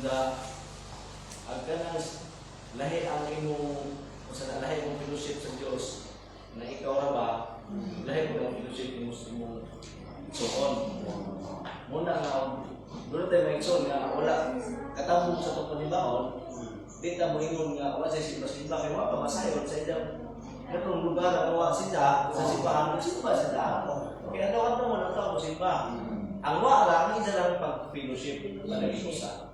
na agka lahi ang imong sa lahi mong fellowship sa Dios na ikaw ra ba lahi mo ang fellowship mo sa imong suon. Muna nga doon tayo may ison nga wala katawag sa itong panibawon, di ta mo ingon nga wala sa simba-simba kaya wala pa masayon sa ilang katong lugar na wala sila sa simbahan, magsimba sila. Kaya daw mo na ito mo simba. Ang wala, ang isa lang pag-fellowship palagi ko sa.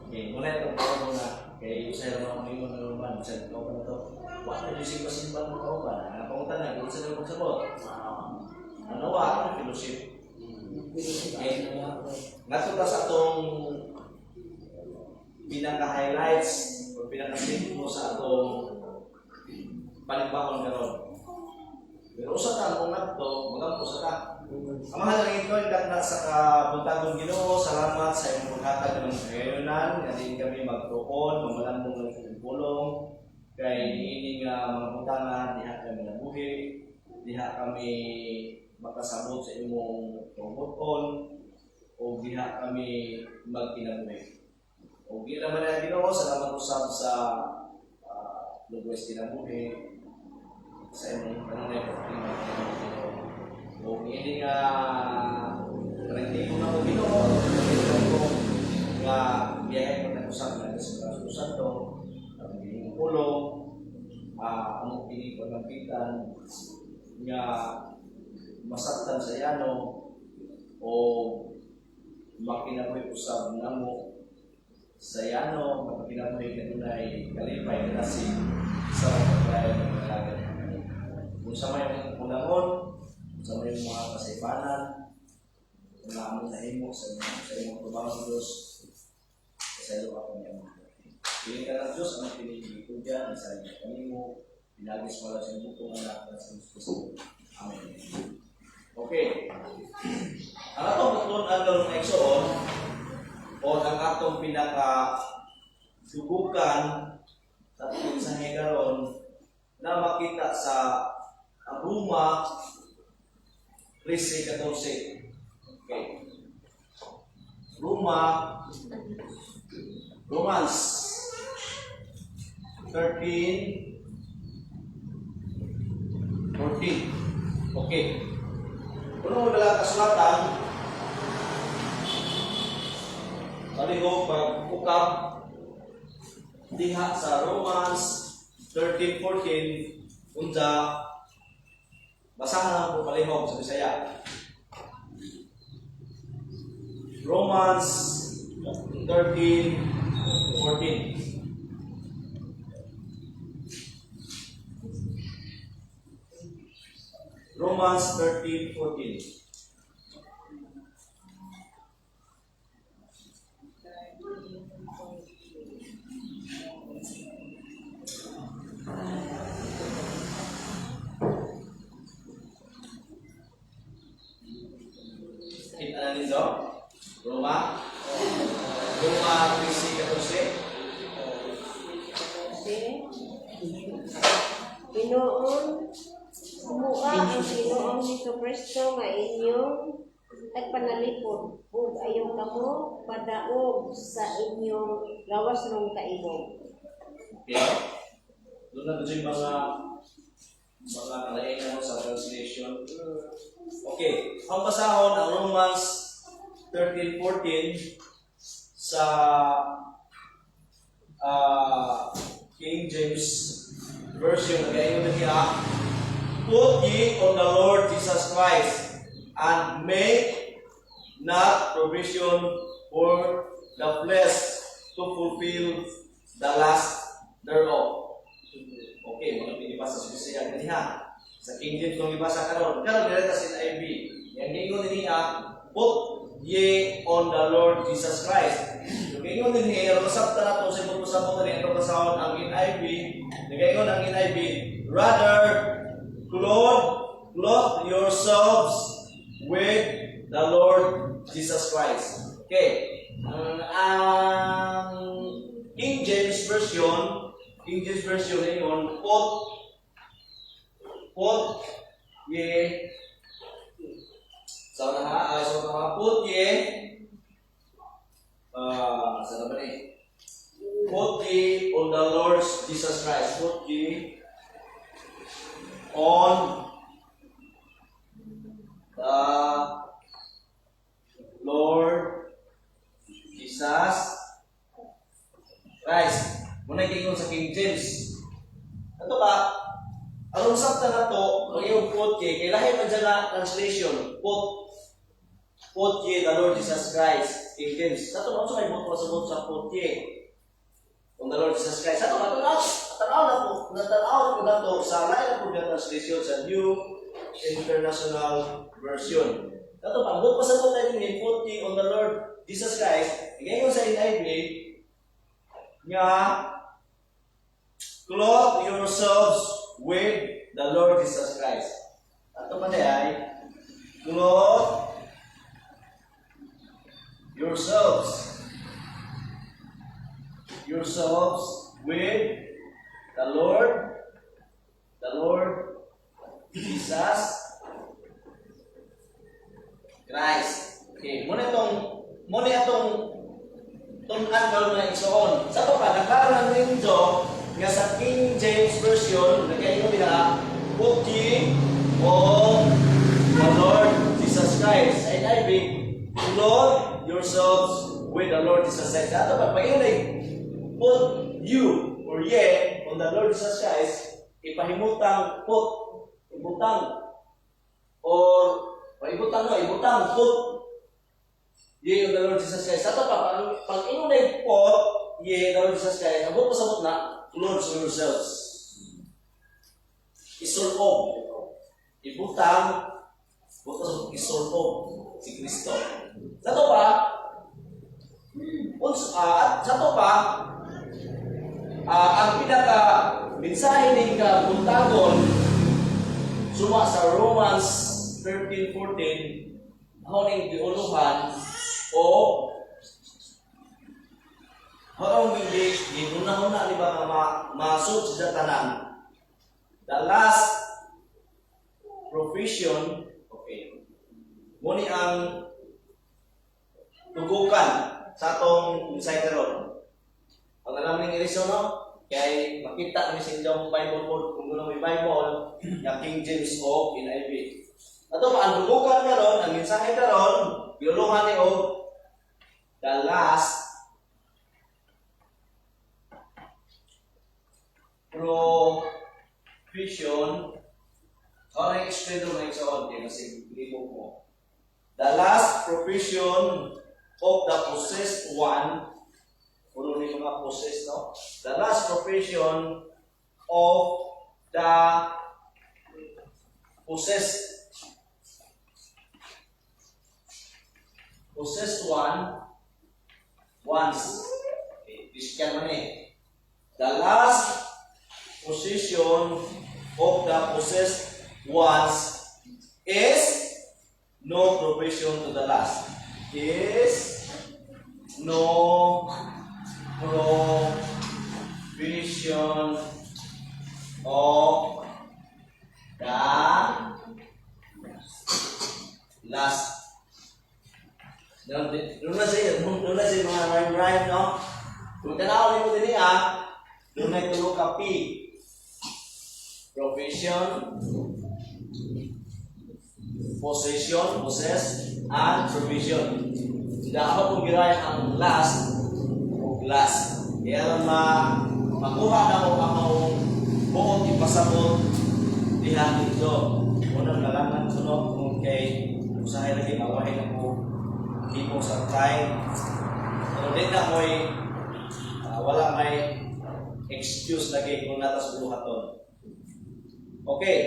Okay, muna itong tawag mo na kay sa mga umingon na naman sa ikaw pa na ito. Wala na yung simba-simba mo ikaw pa na. Napangutan na, kung sa nang pagsabot. Ano wala, ang fellowship. Natuto sa itong pinaka-highlights o pinaka-state mo sa itong paligbakon karon. Pero usa ka kung nato, magampo sa ka. Ang mahalaga ito ay na sa kabuntagon Ginoo, salamat sa imong paghatag ng kayunan, nga din kami magtuon, mamalambong ng pulong, kay ini nga mga butangan, diha kami nabuhi, diha kami makasabot sa imong pagbuton, o diha kami magkinabuhi. O gila man na Ginoo, salamat usab sa lugos kinabuhi, sa imong panunay pagkinabuhi. O hindi nga hindi ko na ko Ginoo, nga biyahe ko na usab na sa Santo, ang gining pulong, ang gining paglampitan nga masaktan sa yano o makinabuhi usab namo sa yano, makinabuhi kanunay kalipay kasi sa paglayan ng kalagan. Kung sa may unangon, sa may mga kasaypanan, kung naamon na himo sa imong trabaho sa Diyos, sa iyo ako niya mga. Piling ka ng Diyos, ang pinili ko dyan, sa iyo kanimo, pinagis mo lang sa bukong anak na sa Diyos. Amen. Okay. Ang atong butlon ang galong eksoon, o ang atong pinaka-dugukan sa ating sa hegaron na makita sa Roma 13:14. Okay. Romans 13:14. Okay. Kung ano wala kasulatan, sabi ko, pag-ukap diha sa Romans 13:14, unsa basahan ko palihog sa Bisaya. Romans 13:14. Romans 13:14. Kita na nito? Roma 13:14. Pinoon, sumuha ang Pinoon Hesus Kristo nga inyong tagpanalipod ug ayaw kamo padaog sa inyong gawas ng kaimong. Okay. Doon na doon yung mga kalaingan sa translation. Okay. Ang basahon ang Romans 13:14 sa King James Version. Nagayon na niya, put ye on the Lord Jesus Christ and make not provision for the flesh to fulfill the lust thereof. Okay, mga pinibasa sa Bisaya niya. Sa King James kung ibasa karon, karon dito sa NIV. Yang ingon niya, put ye on the Lord Jesus Christ. Yung ingon niya, masabta na to sa ibang pasabot ni ito pasahon ang NIV. Nagayon ang NIV, rather clothe yourselves with the Lord Jesus Christ. Okay. Ang King James Version ngayon, put ye, put ye, Saan naman eh? Put ye on the Lord Jesus Christ. Put ye on the Lord Jesus Christ. Muna yung sa King James. Ito ba? Ang usap na to, ang iyong put ye, kaya lahat man dyan na translation, put ye the Lord Jesus Christ. King James. Sa ito, ano sa may buto sa put ye? On the Lord Jesus Christ. Sa ito, natanaw na po sa lahat na po na translation sa New International Version. Sa ito, pang buto sa buto tayo din, put ye on the Lord Jesus Christ. Ngayon sa NIV, nga, clothe yourselves with the Lord Jesus Christ. Ato pa ay, clothe yourselves with the Lord Jesus Christ. Okay, muna itong tunan karon na igsoon. Sa to pa nagkaroon ng ninyo nga sa King James Version, nagkaingon nila, put ye on the Lord Jesus Christ. Sa NIV, clothe yourselves with the Lord Jesus Christ. Ato pa pag-ingon put you or ye on the Lord Jesus Christ, ipahimutang put, ibutang or ibutang put ye on the Lord Jesus Christ. Ato pa pag-ingon na put ye the Lord Jesus Christ, abot pasabot na clothe yourselves. Isulog. Ibutang. Butos isulog si Kristo. Sa to pa, ang pinaka mensahe ng kabuntagon suma sa Romans 13:14, ako ning giuluhan o harong hindi, ginuna-una ni ba masud sa tanan. The last profession, okay, muni ang tugukan sa atong insideron. Ang alam ng iriso, no? Kaya makita kami sa inyong Bible board, kung gusto may Bible, yung King James o NIV. Ato pa, ang tugukan karon, ang mensahe karon, giuluhan ni o the last profession, or explain mo na ito, kasi libo mo. The last profession of the possessed one, puro ni mga possessed, no? The last profession of the possessed ones. Okay, Christian man eh. The last position of the possessed ones is no provision to the last. Is no provision of the last. Doon na siya mga rhyme, no? Kung tanaw mo din doon na ito ka P. Provision, possession, possess, and provision. Dapat kong giraya ang last o last. Kaya makuha na mo ang buong ipasabot dihan dito. Unang nalaman ko, no? Kung kay usahay lagi mawahin ako tipo sa time. Pero din na mo'y wala may excuse lagi kung natas buhaton. Okay,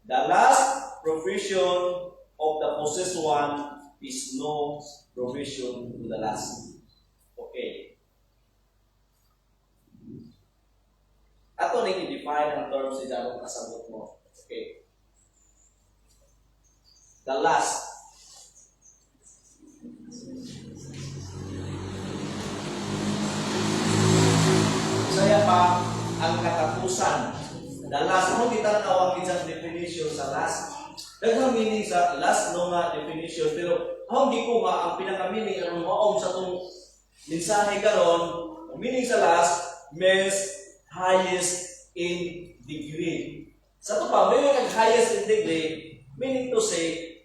the last provision of the possessed one is no provision to the last. Okay. Ato nang i-define ang terms sa darong kasabot mo. Okay. The last. Saya pa ang katapusan. The last, ano kita nawagin sa definition sa last? Daghang meaning sa last no nga definition, pero ang di ko nga ang pinaka-meaning ang maong sa itong mensahe karon, ang meaning sa last means highest in degree. Sa ito pa, meaning ang highest in degree, meaning to say,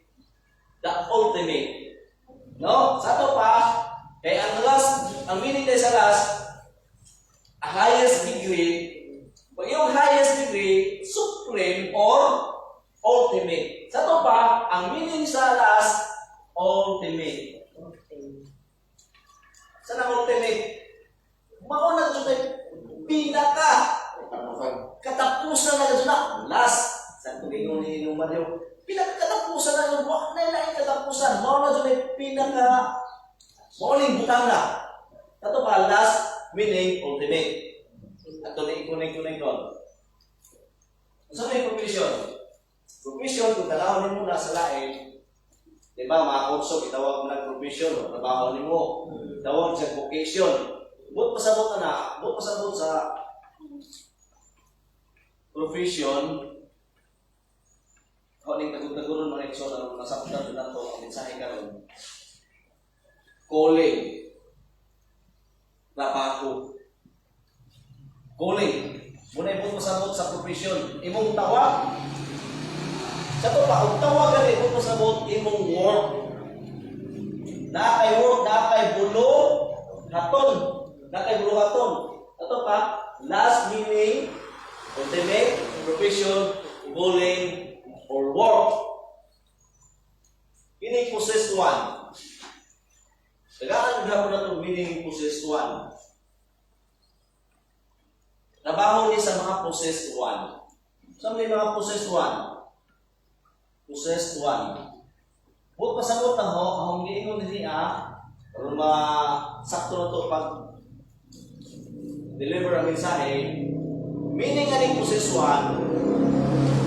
the ultimate. No? Sa ito pa, kaya ang meaning tayo sa last, highest degree, pag yung highest degree, supreme or ultimate. Sa ito pa, ang meaning sa last, ultimate. Saan ang ultimate? Mauna ito tayo, pinaka. Katapusan na ito na. Last. Sa tulingon ni Mario, pinakatapusan na ito. Wala na yung katapusan. Mauna ito tayo, pinaka. Mauling butang na. Ito pa, last, meaning ultimate. At ito na ikunay-kunay doon. Saan may provision? Provision, kung talawin mo na sa lain, di ba, mga kurso, itawag mo ng provision, trabaho ni mo. Tawag sa vocation. Buot pasabot na, buot pasabot sa profession. Kung aning tagod-tagodon mga ekso na nasaktan na ito, ang mensahe karon. Calling. Trabaho. Calling. Muna ibang pasabot sa profession. Imong tawag. Sa ito pa, ang tawag gani ibang pasabot, imong work. Nakay work, nakay bulo, haton. Nakay bulo, haton. Ito pa, last meaning, ultimate, profession, calling, or work. Ini possessed one. Tagaan na po na itong meaning possessed one. Trabaho ni sa mga possessed one. Saan may mga possessed one? Possessed one. Huwag pasagot na ho, ang giingon din niya, pero sakto na ito pag deliver ang mensahe. Meaning nga ni possessed one,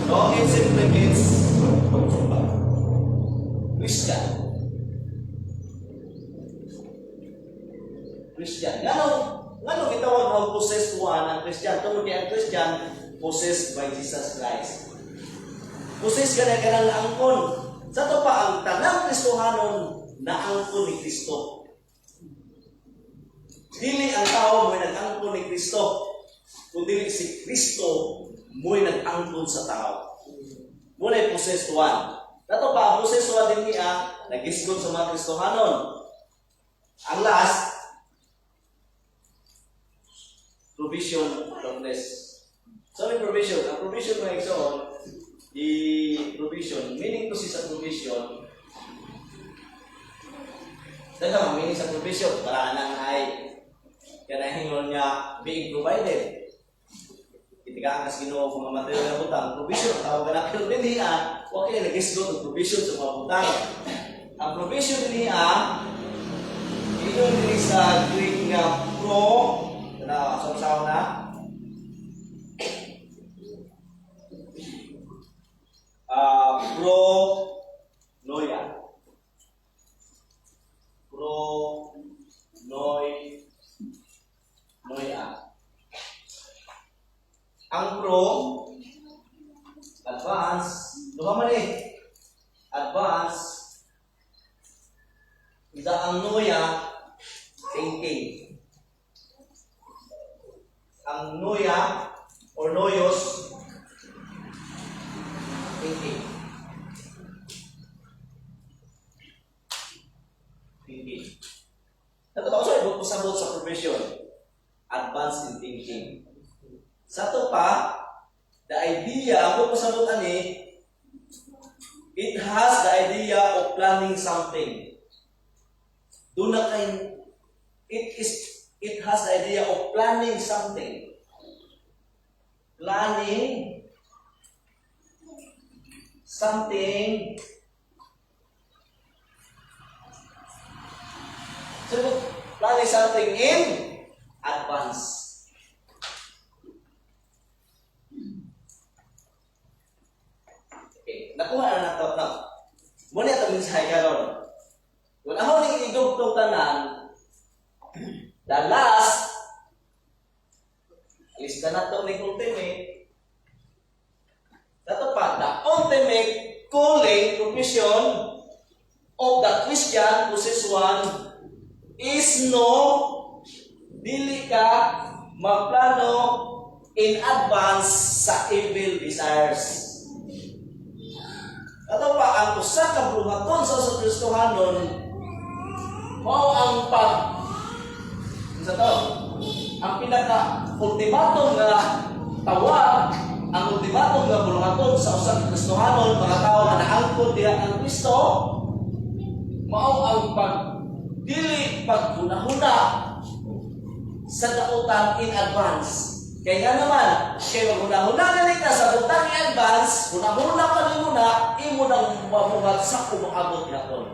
no, it simply means Christian. Christian. Ngano gitawag ang possessed one ang Christian? Tungod kay ang Christian possessed by Jesus Christ. Possessed ka na angkon. Sa ito pa, ang tanang Kristohanon na angkon ni Kristo. Dili ang tao mo'y nag-angkon ni Kristo, kundi si Kristo mo'y nag-angkon sa tao. Muna'y possessed one. Ito pa, possessed one din niya, nag-isgon sa mga Kristohanon. Ang last, provision from this. So, may provision. Ang provision ng exon, provision, meaning to sa provision, dagang meaning sa provision, para nang ay kanahingon niya being provided. Itika ang Ginoo mga material na butang, provision, tawag na pero din niya, huwag kayo nag-isgot ng provision sa mga butang. Ang provision niya, ito din sa Greek nga sasaw na. Noia. Noia. Ang advance, lumaman advance, ang noia, thinking. Ang noia or noyos, thinking. Natapos sa pasabot sa profession, advanced in thinking. Sa ito pa, the idea, ang pasabot ani, it has the idea of planning something. It has the idea of planning something. Planning something. So, planning something in advance. Okay, nakuha na nato na. Muna ito mensahe karon. Kung ako nang idugtong tanan, the last, lista na ito ng ultimate. Dato pa, the ultimate calling, profession of the Christian possessed one is no, dili ka magplano in advance sa evil desires. Ato pa, ang usa ka buhaton sa Kristohanon, mao ang sa to, ang pinaka-ultimatong nga tawag, ang ultimatong nga buhaton sa usa ka Kristohanon, mga tao nga naangkon diha ang Kristo, mao ang dili paghuna-huna sa dautan in advance. Kaya nga naman, kaya maghuna-huna ka ka sa dautan in advance, huna-huna ka rin muna, imo nang mamuhat sa kumakabot na kon.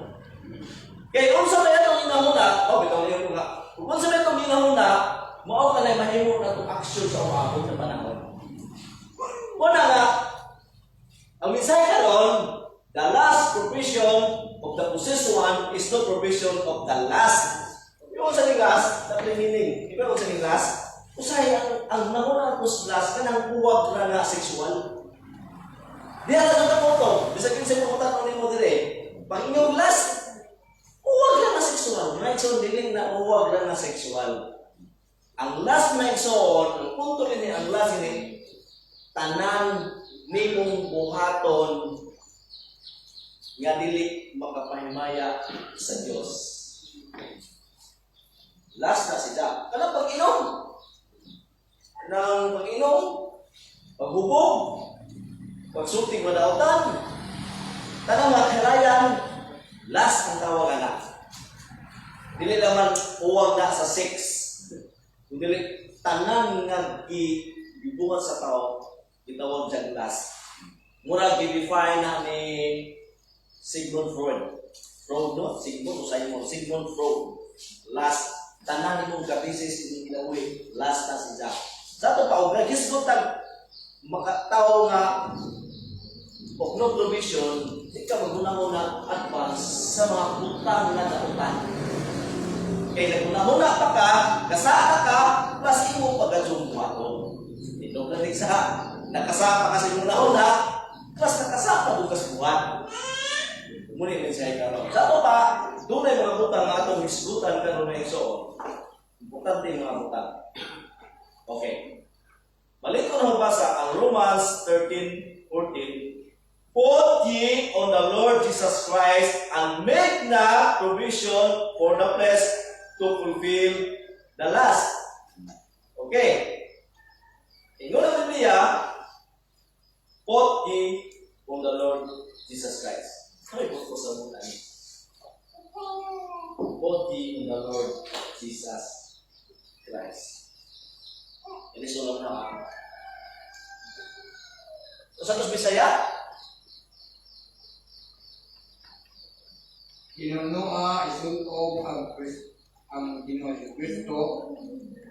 Kaya kung sa may itong inahuna, bitaw niyo ko nga, kung sa may itong inahuna, mao ka na mahimo na itong action sa umabot na panahon. Una nga, ang mensahe karon, the last provision of the possessed one is the provision of the last. Yung sa last, the meaning. Iba yung sa last, usay ang nanguna ko sa last, kanang uwag na na sexual. Di ala na po bisagin sa mga tanong ni mo dire, pag inyong last, uwag lang na sexual. May ikson diling na uwag lang na sexual. Ang last na ikson, ang punto ini ang last ini, tanan nimong buhaton nga dili makapahimaya sa Dios. Last na siya. Kanang pag-inom. Kanang pag-inom, paghubog, pagsulting madautan, tanang makahirayan, last ang tawagan na. Dili naman uwag na sa sex. Dili tanan nga gibuhat sa tao, gitawag diyang last. Murag i-define na ni Sigmund Freud. Freud, no? Sigmund Freud. Last. Tanan mong kabisis ni ginawi. Last na siya. Sa ito pa, huwag nagisgotag makataw nga of no provision, di ka maguna-una advance sa mga utang na nautan. Kaya naguna-una pa ka, kasaka ka, plus imo pag-adyong buhaton. Ito ka rin sa nakasaka kasi una-una, plus nakasaka bukas buhat. Muli rin siya ikaw. Sa ito pa, doon ay mga butang nga itong hisgutan pero na iso. Importante yung mga butang. Okay. Balik ko na mabasa ang Romans 13:14. Put ye on the Lord Jesus Christ and make na provision for the flesh to fulfill the lust. Okay. Ingon ang Biblia, put ye on the Lord Jesus Christ. Ay, put ko sa muna niya. Put ye on the Lord Jesus Christ. Ini sulong na. Sa tos Bisaya? Ginunua isunog ang Ginoo Kristo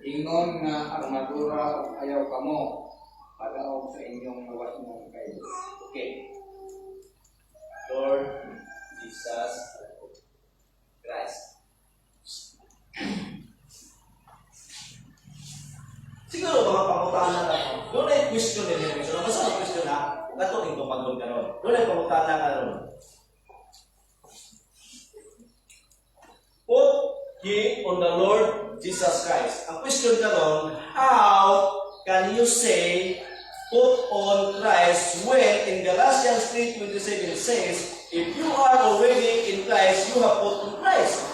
ingon nga armadura ug ayaw kamo padaog sa inyong lawas ng kayo. Okay. Lord Jesus Christ. Siguro mga pangutahan na ako. Doon ay question din nila. So, basta ang question na, gato yung tupagod ka ron. Doon ay pangutahan na ka ron. Put ye on the Lord Jesus Christ. Ang question ka ron, how can you say put on Christ when in Galatians 3:27 says, if you are already in Christ, you have put on Christ.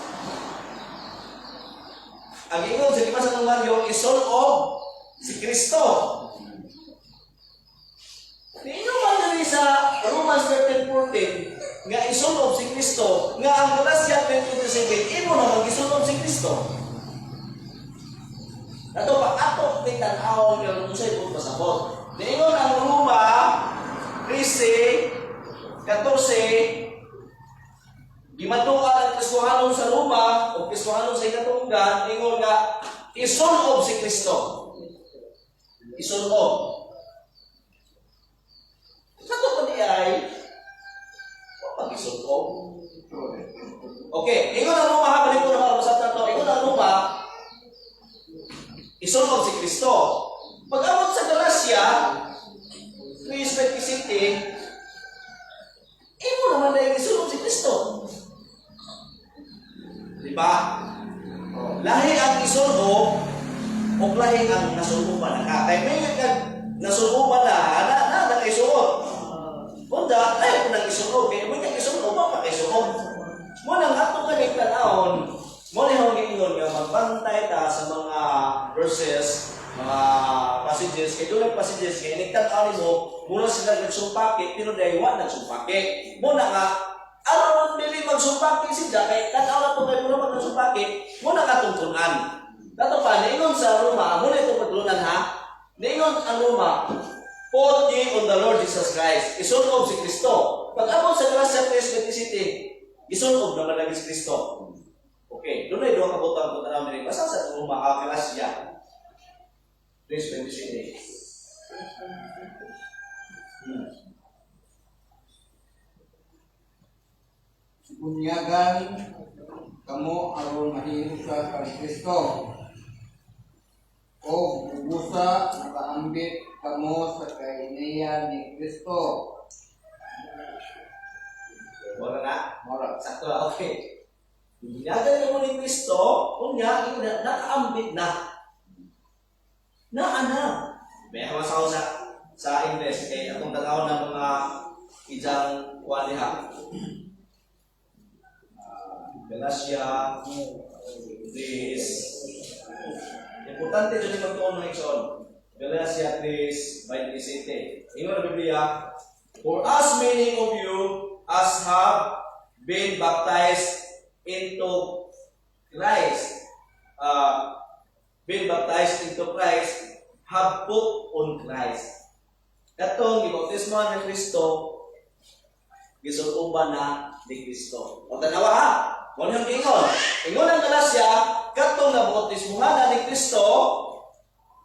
Ang ingon sa kibasa ng Mario, isul of si Kristo. Niino man dali sa Romans 13:14 nga isul of si Kristo, nga ang Galatians 3:27 imo na mag-isul of si Kristo. Ato pa ato titan-aw nga unsay pud pasabot. Niingon ang Roma 13:14 gimatuan ang Kristohanon sa Roma o Kristohanon sa ikatunggan, ingon nga isul-ob si Kristo. Isul-ob. Sa ito pa niya ay pag-isul-ob. Okay, ingon ang Roma, habalik ko na marabasat na ito, ingon ang Roma, isul-ob si Kristo. Pag-abot sa Galacia 3:27, imo naman na isul-ob si Kristo. Diba? lahi ang nasubukan na ka. Kaya may nasubukan na nakaisuot. Munda, ay, kung nag-isuot, kaya may nag-isuot, ba makaisuot? Muna nga itong kanigtanahon, muna yung gingon nga magbantay ta sa mga verses, mga passages, kaya doon passages, kaya nagtanaw mo, muna sila nagsumpaki, pero dahil wa nagsumpaki. Muna nga, araw nili magsumpaki siya, kaya tanaw na ito kayo muna magsumpaki, muna ka tungtunan. Dato pa, naingon sa Roma, muna ito paglunan ha, naingon ang Roma, put ye on the Lord Jesus Christ. Isunob si Kristo. Pag-abot sa Galatia 3:27, isunob naman lagi si Kristo. Okay, doon ay doon kabutang kung tanaw nila. Basta sa Roma, Galatia 3:27. Bunyagan kamo aron mahinusa kang Kristo. O bubusa nakaambit kamo sa kainiya ni Kristo. Wala na? Mora. Sakto na, okay. Binyagan mo ni Kristo, kung niya, nakaambit na. Na. May hawa sa English, eh, atong tanaw ng mga ijang waliha. Galatia, this. Importante dyan yung magtuon ng Ikson. Galatia 3:27. Ingon ang Biblia, for as many of you as have been baptized into Christ, have put on Christ. Katong gibautismo ni Kristo, gisutuban na ni Kristo. O tanawa ha, kung yung ingon ang Galatia, katong nabautismuhan na ni Kristo,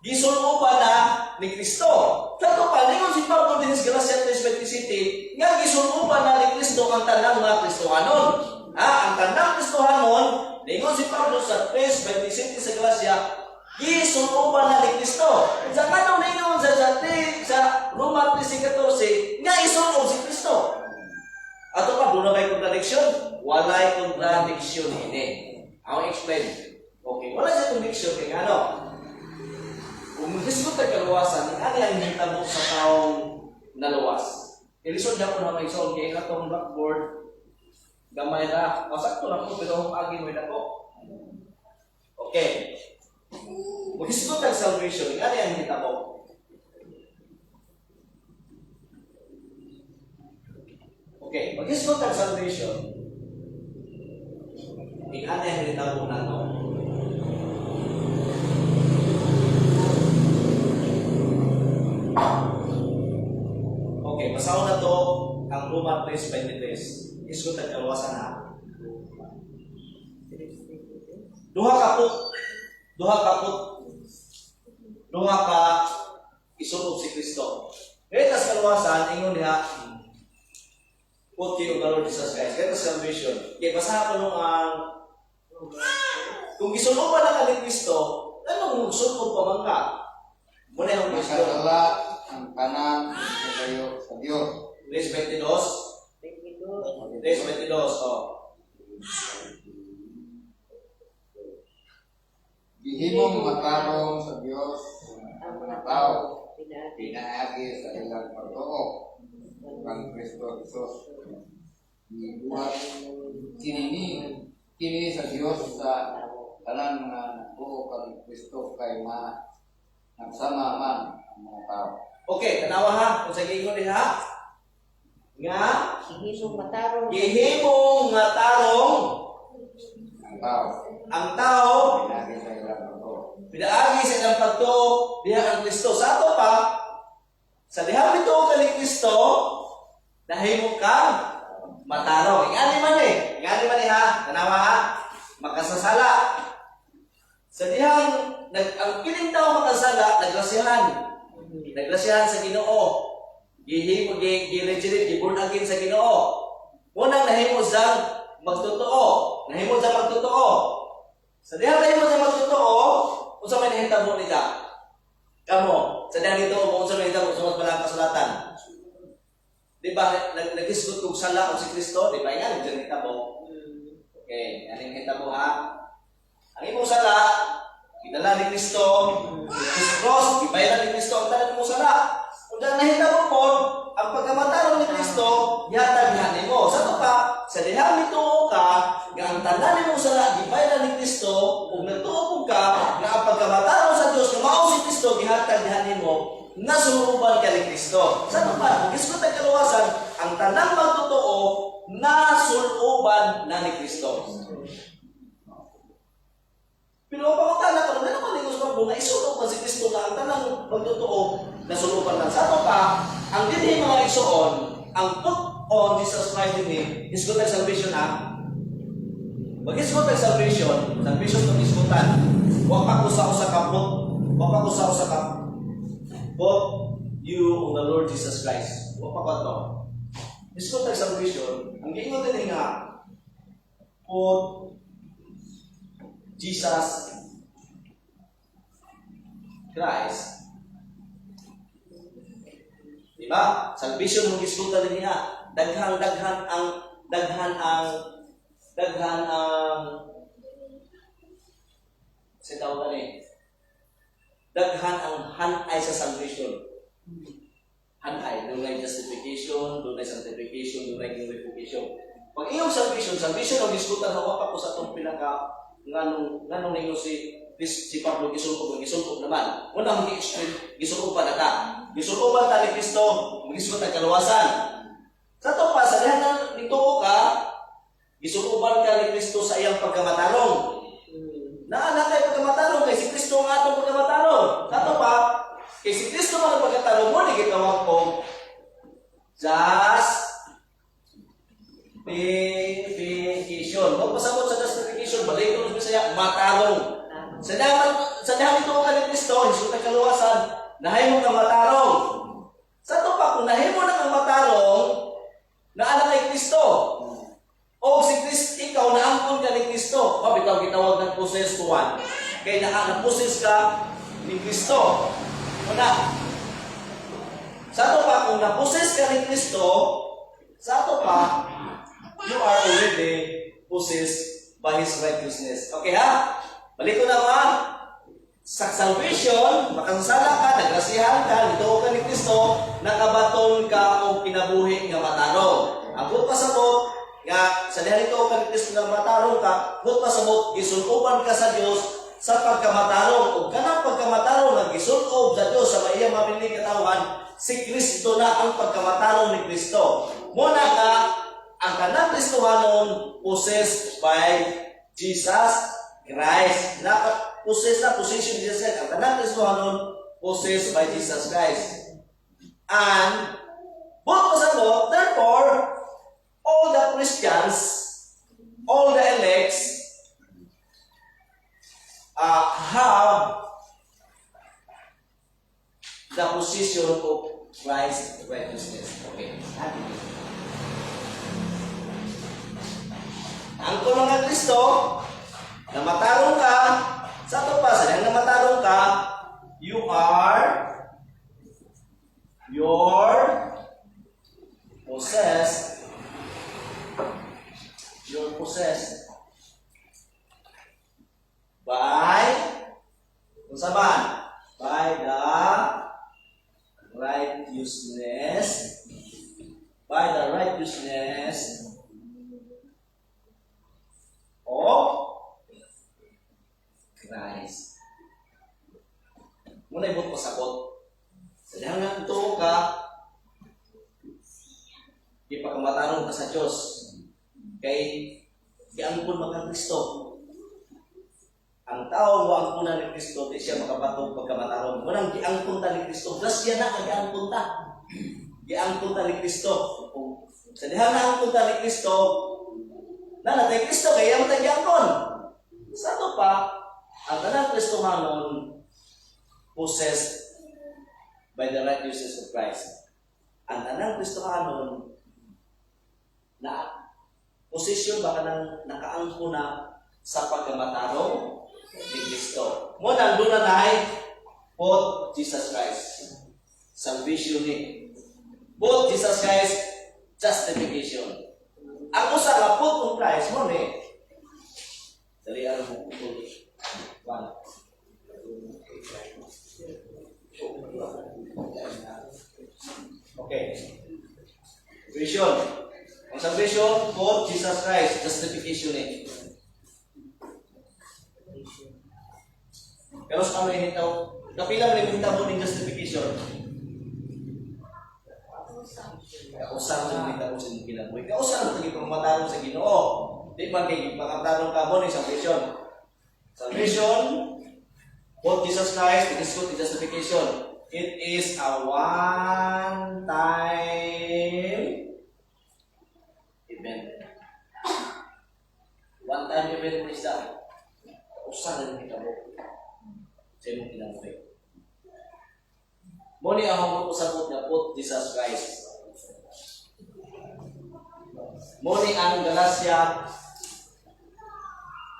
gisutuban na ni Kristo. Katong pa, ingon si Pablo din sa Galatia 3:27, nga gisutuban na ni Kristo ang tanang mga Kristohanon. Ang tanang Kristohanon, ingon si Pablo sa 3:27 sa Galatia, gisutuban na ni Kristo. Sa kanong ningon sa Roma 3:14, nga isunog si Kristo. Ato pa, doon na may contradiction? Walay contradiction ini. I'll explain. Okay, wala siya contradiction kaya ano? Kung hisgot ang kaluwasan, ano ang hitabo sa taong naluwas? Ilisod niya ko na may isol, kaya katong blackboard, gamay na. Masakto na po, pero agi mo na po. Okay. Kung hisgot ang salvation, ano ang hitabo? Okay, mag-hisgot ang salvation, ano ang hitabo na ito? Okay, basaw na to ang Roma 3:23. Isgot ang kaluwasan ha. Duha ka isunog si Kristo. Kaya kaluwasan, ingon niya, put ye on the Lord Jesus Christ. Kaya salvation. Kaya basahan ko nung kung isunog pa na ka ni Kristo, anong sunog pa man ka? Muna yung Kristo. Makadala ang kanan sa kayo sa Diyos. 3:22. 3:22. Gihimong matarong sa Diyos ang mga tao. Pinaagi sa ilang pagtuo kang Kristo Jesus. Buhat kini sa Diyos sa tanan nga nagbuo kang Kristo kay nagsama man ang mga tao. Okay, tanawa ha. Kung sa gingon din ha. Nga, gihimong matarong ang tao Pinaagi sa ilang pagtuo. pinaagi sa ilang pagtuo diha ang Kristo. Sa ato pa, sa diha bituo ka ni Kristo, nahimo ka matarong. Ingani man ha. Tanawa ha. Makasasala. Sa dihang ang kining tao makasala, naglasihan sa Ginoo. Gi-regenerate, gi-born again sa Ginoo. Unang nahimo sa magtotoo. Sa dihang nahimo sa magtotoo, unsa may nahitabo nila? Kamo, sa dihang ito, unsa may nahitabo sa malang kasulatan? Di ba, nag-isgot kong sala o si Kristo? Di ba yan? Diyan hitabo. Okay, yan yung hitabo ha. Ang imong sala, Kinala ni Kristo, Kristo cross, ibayaran ni Kristo ang tanan mo sala. Kung dahil nahitabo po, ang pagkamatarong ni Kristo, yatag mo. Sa ito pa, sa dihang nituo ka, nga ang tanan mo sala, ibayaran ni Kristo, kung natuo ka, nga ang pagkamatarong sa Diyos, na mao si Kristo, gihatag mo, nasuluban ka ni Kristo. Sa ito pa, kung Kristo tayo kaluwasan, ang tanang magtotoo, nasuluban na ni Kristo. Pero pangutana ko, ano naman yung gusto mo na isulong pa si Kristo na ang tanang magtotoo na suluban lang. Sa ito pa, ang din mga isuon, ang put on Jesus Christ din is good salvation ha. Mag-isgot ang salvation ng isgutan. Huwag pa ko sa kapot, huwag pa ko sa kapot. Put you on the Lord Jesus Christ. Huwag pa ko ito. Isgot ang salvation, ang gingon din nga, put Jesus Christ. Diba? Salvation mong iskuta din niya. Daghan sitaw ni. Daghan ang hanay sa salvation. Hanay, dunay justification, dunay sanctification, dunay glorification. Pag iyong salvation ang iskuta na wapa ko sa itong pinaka nganong ninyo si Pablo gisulog naman. Una mo gisulog pa na ta. Gisuluban ta ni Kristo, magisgot ang kaluwasan. Sa to pa, sa dihan dito ka, gisuluban ka ni Kristo sa iyang pagkamatarong. Naana kay pagkamatarong kay si Kristo ang atong pagkamatarong. Sa to pa, kay si Kristo man ang pagkamatarong mo ni gitawag ko justification. Kung pasabot sa justification, balik ko sa Bisaya, matarong. Sa dahan ito ka ni Kristo, Hesus na kaluwasan, nahimo ka matarong. Sa ito pa, kung nahimo na kang matarong, naana kay Kristo. O si Kristo, ikaw naangkon ka ni Kristo. Bitaw gitawag ng poses kuwan. Kaya nakaposes ka ni Kristo. Una. Sa ito pa, kung naposes ka ni Kristo, sa ito pa, you are already possessed by His righteousness. Okay ha? Balik ko na ba? Sa salvation, makansala ka, nagrasihan ka, nito ka ni Kristo, nakabaton ka o pinabuhi nga matarong. Ang but pasabot, nga sa dihan ito ka ni Kristo nga matarong ka, but pasabot, gisuluban ka sa Diyos sa pagkamatarong. O kanang pagkamatarong nga gisulub sa Diyos sa maiyang mabiling katawan, si Kristo na ang pagkamatarong ni Kristo. Muna ka, ang kanang Kristohanon possessed by Jesus Christ. Possession ni Jesus Christ. Ang kanang Kristohanon possessed by Jesus Christ. And, both pasabot, therefore, all the Christians, all the elects, have the position of Christ's righteousness. Okay. Ang kulong ng Kristo, na matarong ka, sa ito pa, sa na matarong ka, you're possessed by, kung saban, by the righteousness of Christ. Muna ibot pasabot. Sa dihang nga ito ka, ipagkamatarong ka sa Diyos. Kay giangkon mga Kristo. Ang tao mo angkunan ni Kristo, di siya makabatog pagkamatarong. Munang giangkon ta ni Kristo, grasya na ang giangkon ta. Giangkon ta ni Kristo. Sa dihang na angkon ta ni Kristo, nanatay Kristo, kaya mo tayo giangkon. Sa ito pa, ang kanang Kristohanon possessed by the righteousness of Christ. Ang kanang Kristohanon na posisyon baka nang nakaangko na sa pagkamatarong ni Kristo. Muna, doon na nahay both Jesus Christ. Salvation ni. Both Jesus Christ, justification. Ako sa lapot ng Christ mo ni. Dali mo putol. One. Okay. Vision. Ang salvation, quote, Jesus Christ, justification eh. Pero sa kami hintaw, kapila mo yung hintaw ng justification. Kausan sa mga tao sa mga kinabuhi. Kausan sa mga pamatarong sa Ginoo. Di man kayo pagkatarong ka mo ng salvation. Salvation, quote, Jesus Christ, it is good in justification. It is a one-time event. One-time event is that. Kausan ng kinabuhi. Sa imong kinabuhi. Muni ang usabot nga put Jesus Christ. Muni ang Galatia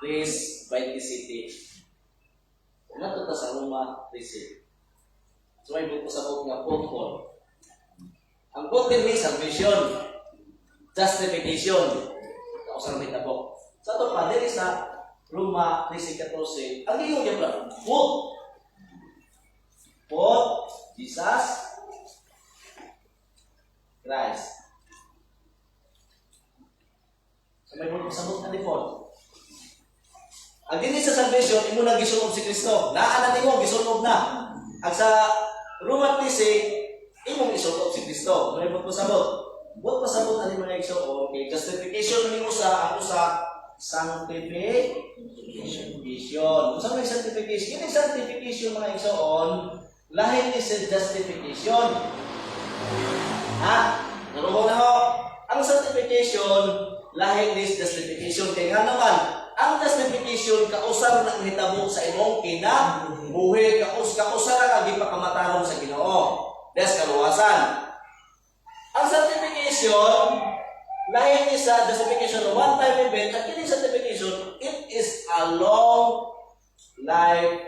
3:27. Nato ta sa Roma 13. So ay usabot nga put. Ang put din ni salvation, justification. Kausan kita po. Sa to pa diri sa Roma 13:14. Ang iyong gyapon put Jesus Christ. So may mga pasabot na default. Ang dini sa salvation, imo na gisunob si Kristo. Naa na nimo gisunob na. Ang sa Roma 13, imo gisunob si Kristo. May mga pasabot. Buot pasabot ani mga igsoon. Okay, justification nimo sa ako sa sanctification. Sa may sanctification, kini sanctification mga igsoon. Lahin ni sa justification. Ha? Naruho na ho. Ang sanctification, lahin ni sa justification. Kaya nga naman, ang justification, kausar na hitabo sa imong kinabuhi. Kausar na gipakamatarong sa Ginoo. Des kaluwasan. Ang sanctification, lahin ni sa justification, one-time event. At kini sanctification, it is a long life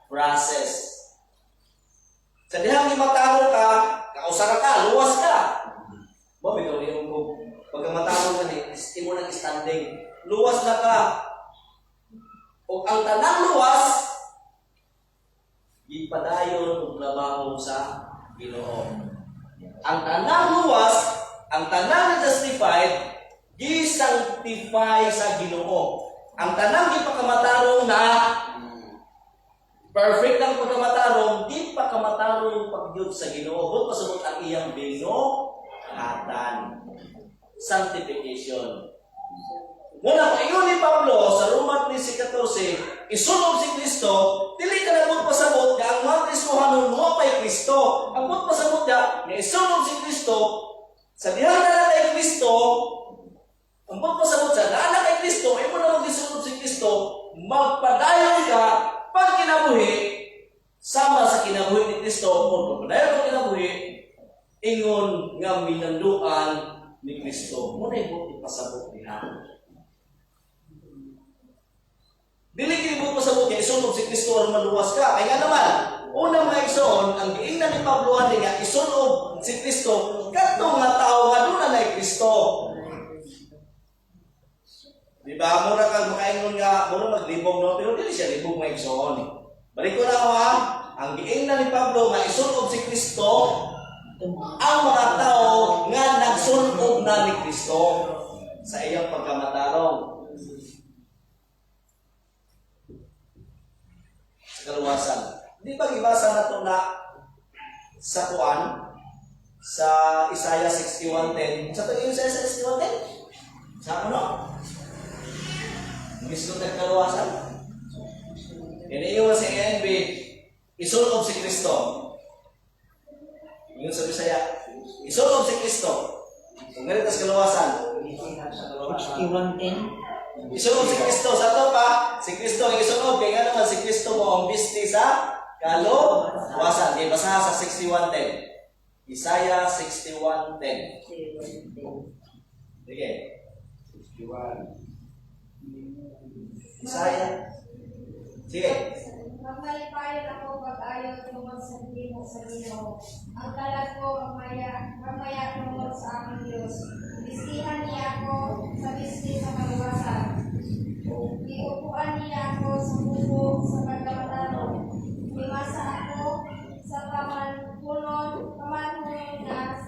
process. Sa dihang imataro ka, kausara ka, luwas ka. Ba, bitaw niyo ko. Pagka mataro ka ni, imo ng standing. Luwas na ka. O ang tanang luwas, ipadayon o labaho sa Ginoo. Ang tanang luwas, ang tanang na justified, gi-sanctify sa Ginoo. Ang tanang ipakamatarong na perfect ang pagkamatarong, di pa kamatarong pagyud sa Ginoo. Huwag pasabot ang iyang binuhatan. Sanctification. Muna, paingon ni Pablo sa Roma 13:14, isunog si Kristo, dili ka na huwag pasabot nga ang mga Kristohanon mo pa'y Kristo. Ang huwag pasabot nga, nga isunog si Kristo, sa dihang na kay Kristo, ang huwag pasabot sa na kay Kristo, ay mo na mag-isunog si Kristo, magpadayon ka, pag kinabuhi, sama sa kinabuhi ni Kristo, o pagpadayon ka kinabuhi, ingon nga minanduan ni Kristo. Muna yung ipasabot niya. Dili kini mo pasabot niya, isunog si Kristo ang maluwas ka. Kaya nga naman, unang mga igsoon, ang giingnan ni Pablo nga, isunog si Kristo, katong nga tao nga doon na Kristo. Diba? Mura kang makaingon nga, mura maglibog, no? Pero dili siya libog mga igsoon. Balik ko na ha, ang giingnan ni Pablo nga, isunog si Kristo, ang mga tao nga nagsunog na ni Kristo sa iyang pagkamatarong. Kaluwasan. Di ba ibasa na ito na sa Kuan, sa Isaiah 61:10? Sa ito yung Isaiah 61:10? Sa ano? Mismo ng kaluwasan? Iniiwan sa ENB, isunog si Kristo. Yung sa Bisaya, isunog si Kristo. Kung ganito sa kaluwasan, 61:10. isunog si Kristo. Sa ito pa, si Kristo ang isunog. Kaya nga naman si Kristo mo ang bisti sa kaluwasan. Di basa sa 61:10. Isaiah 61:10. Sige. 61. Isaiah. Sige. Magmalipayon ako pag-ayaw tungkol sa mo sa Ginoo. Ang kalat ko mamaya tungkol sa aking Diyos. Bistihan niya ako sa bisti sa kaluwasan. Iupuan niya ako sa bubog sa pagkamatarong. Mimasa ako sa kamanhunon na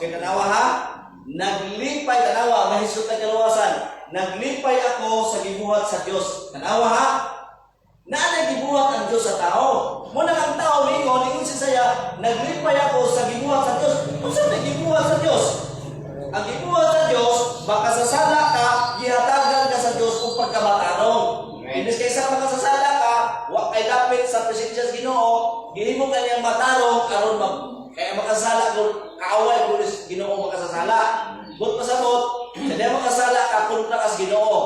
Okay, tanawa ha? Naglipay, tanawa, mahisot na kaluwasan. Naglipay ako sa gibuhat sa Dios. Tanawa ha? Naanay gibuhat ang Dios sa tao. Muna ang tao mingon si saya, naglipay ako sa gibuhat sa Dios. Unsa may gibuhat sa Dios? Ang gibuhat sa Dios, baka sasala ka, gihatagan ka sa Dios kung pagkamatarong. Inis kaysa makasasala ka, wa kay dapit sa presensya sa Ginoo, gihimo kanyang matarong aron kaya makasala kung kaaway kung Ginoo makasasala. But pasabot, sa diya makasala ka kung nakas Ginoo.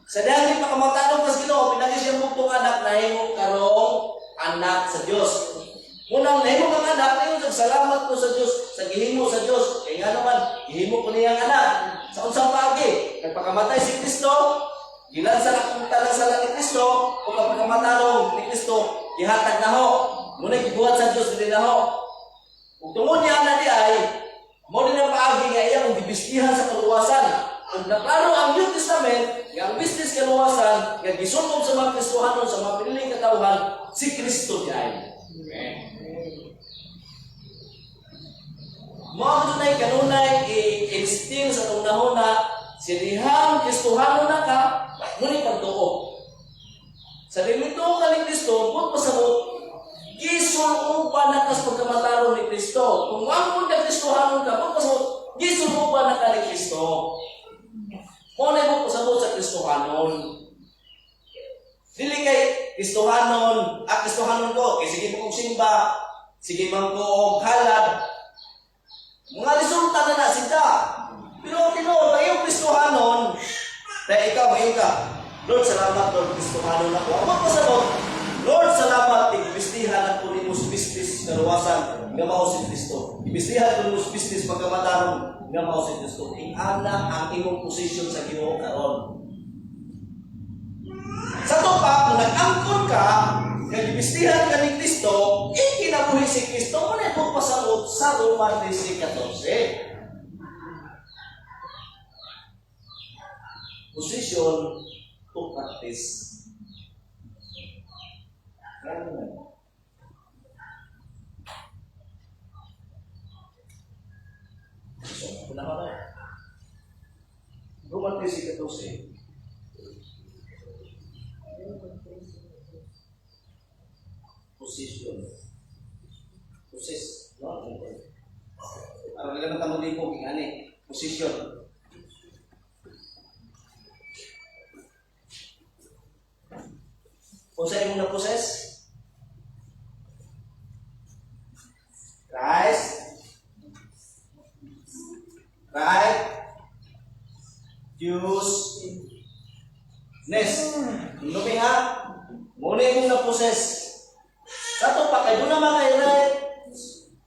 Sa diya di makamatarong kas Ginoo, pinagi siya mugtong anak na himo karong anak sa Dios. Munang nahimo kang anak, nahimo salamat ko sa Dios, sa gihimo sa Dios. Kaya nga naman, gihimo ko niyang anak. Sa unsang pagi, nagpakamatay si Kristo, gilansa na kung talasala ni Kristo, o kapagkamatarong ni Kristo, ihatag na ho. Muna gibuhat sa Dios din na ho. Kung tungod niya na di ay, mo din ang paagi nga iya kung gibistihan sa kaluwasan. Kung naklaro ang New Testament, nga ang business kaluwasan, nga gisunog sa mga Kristohanon, sa mga piniling katauhan, si Kristo di ay. Okay. Mga tunay kanunay i-insting sa tunahon na sinihang Kristohano na ka, ngunit pagtuo. Sa limito ka ni Kristo, kung pasabot, gisuluong pa na kas pagkamataron ni Kristo. Kung ang muna Kristohano ka, kung pasabot, gisuluong pa na ka ni Kristo. Kung na yung pasabot sa Kristohanon. Dili kay Kristohanon, Kristohanon ko, kay sige mo kong simba, sige man ko halad, mga resulta na sida. Pero tinood, ayong Kristohanon, dahil ikaw, ngayon ka, Lord, salamat, Lord, Kristohanon ako. Ang magpasabot, Lord, salamat, ibistihan ako ni Muspistis kaluwasan, nga mao si Kristo. Ibistihan ko ni Muspistis pagkamatarong, nga mao si Kristo. Ingana ang imong posisyon sa Ginoo karon. Sa to pa, kung nag-angkon ka, nag-ibistihan ka ni Kristo, ikinabuhi si Kristo, muna itong pasabot sa Roma 13:14. Position to practice. So, punaka na. Roma 13:14. Position. Possess. No? Para lang ang tamang lipo, ingani. Position. Kung saan mo na-possess? Christ. Right. Use. Ness. Lumi ha? Muna yung na-possess. Kato pa kay doon naman kay right.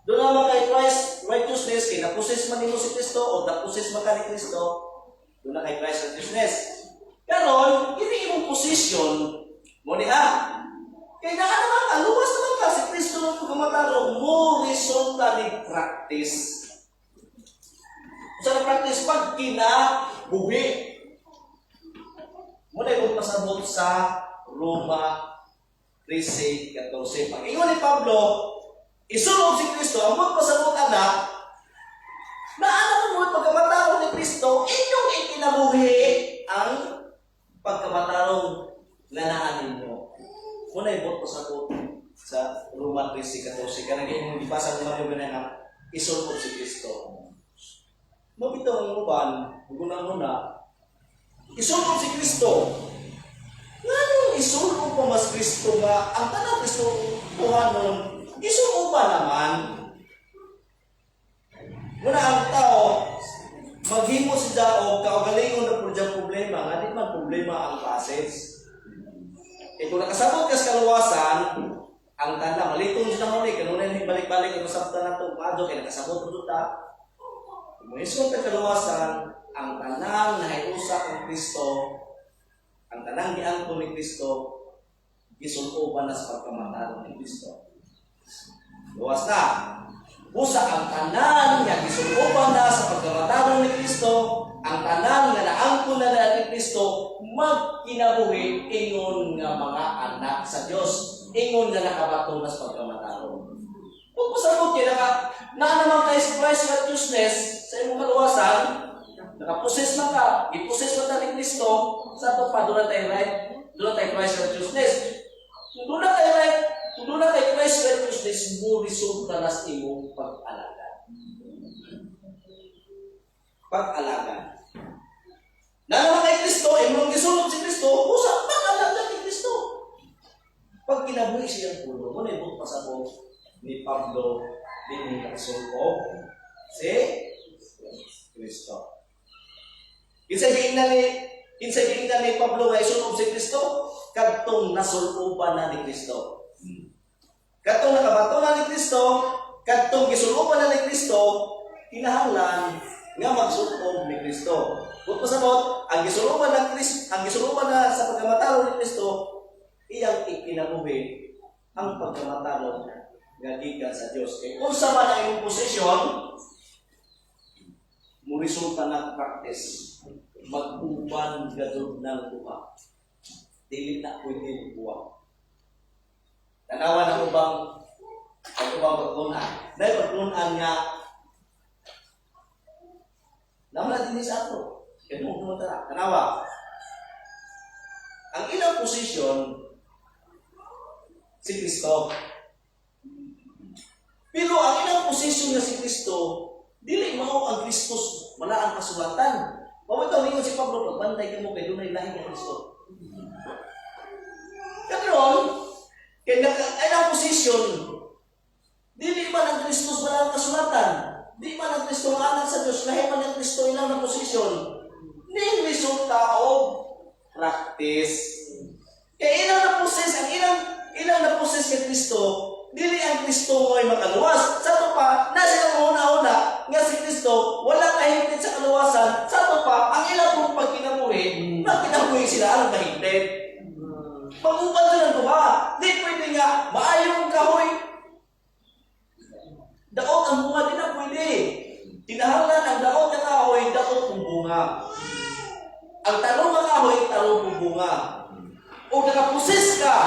Doon naman kay Christ righteousness. Kaya na-possess man mo si Kristo o na-possess man ka ni Kristo. Doon na kay Christ righteousness. Karon, hindi imong position mo niya. Kaya na naman ka, luwas naman ka, si Kristo ng pagkamataro, mo horizontally practice. Sa practice, pag kinabuhi, muna yung pasabot sa Roma 13:14. Pag ingon ni Pablo, isunod si Kristo, ang magpasabot anak, na ano mo pagkamataro ni Kristo, inyong ikinabuhi ang pagkamatarong nanaanin mo. Muna ibot po sa Roma 13:14. Kanagin yung ipasang naman yung ganang isulpot si Kristo. Mabitaw ang uban, muna, isulpot si Kristo. Nga nung isulpot pa mas Kristo nga, ang tanang Kristo Tuhanon, isulpot pa naman. Muna ang tao, maghimo si Daog, kaugalingon na po diyang problema, nga di man problema ang passage. Kung nakasabot ka sa kaluwasan, ang tanda, malitong siya mo ni, kanunay balik-balik ang masabta na ito, maado kaya nakasabot mo ta. Kung isong ka kaluwasan, ang tanang na haiusak ng Kristo, ang tanang giangko ni Kristo, gisultuban na sa pagkamataro ni Kristo. Luwas na. Busa ang tanan nga gisultuban na sa pagkamataro ni Kristo, ang tanan nga naangko na ni Kristo, magkinabuhi ingon nga mga anak sa Dios, ingon nga nakabato na sa pagkamataro. O Kung pasabot kayo, na naman kayo sa Christ righteousness, sa imong kaluwasan, nakaproses man ka, iproses man ta ni Kristo, sa ito pa, doon na tayo right, doon na tayo Christ righteousness. Kung doon na tayo right, kung doon na tayo Christ righteousness, mo resulta na sa imong pag-alaga. Pag-alaga. Na naman kay Kristo, imong gisulog si Kristo, usa pag-alaga ni Kristo. Pag kinabuhi siya ang pulo, mo na ibang pasabot ni Pablo din yung kasulog si Kristo. Kinsabihin na ni Pablo nga isulog si Kristo, kadtong nasuluban na ni Kristo. Kadtong nakabato na ni Kristo, kadtong gisuluban na ni Kristo, kinahanglan nga magsulog ni Kristo. Kung pasabot, ang gisuluban na sa pagkamatalo ni Kristo, iyang ikinabuhi ang pagkamatalo nga gikan sa Dios. Kay kung sa man ang imong posisyon, mo resulta ng practice, mag-uban gadod ng buha. Dili na pwede buha. Tanawa na ubang pagtunan. Dahil pagtunan nga naman din sa ato. Kaya mo tara. Tanawa. Ang ilang posisyon si Kristo. Pero ang ilang posisyon na si Kristo, dili mao ang Kristos, wala ang kasulatan. Mawag ningon si Pablo, pagbantay ka mo kay dunay lahi ng Kristo. Karon, kay ilang posisyon, dili man ang Kristos, wala ang kasulatan. Di man ang Kristo ang anak sa Diyos, lahi man ang Kristo ilang na posisyon. Ning resulta o practice. Kaya ilang na poses, ang ilang na poses kay Kristo, dili ang Kristo mo'y makaluwas. Sa ito pa, nasa ang una-una, nga si Kristo, wala kahintid sa kaluwasan. Sa ito pa, ang ilang pong pagkinabuhi, pagkinabuhi sila ang kahintid. Pag-upan sila ng duha, di pwede nga, maayong kahoy. Daot ang bunga, di na pwede. Tinahanglan ang daot ng kahoy, daot ng bunga. Ang talong ng kahoy, talong ng bunga. O nakapusis ka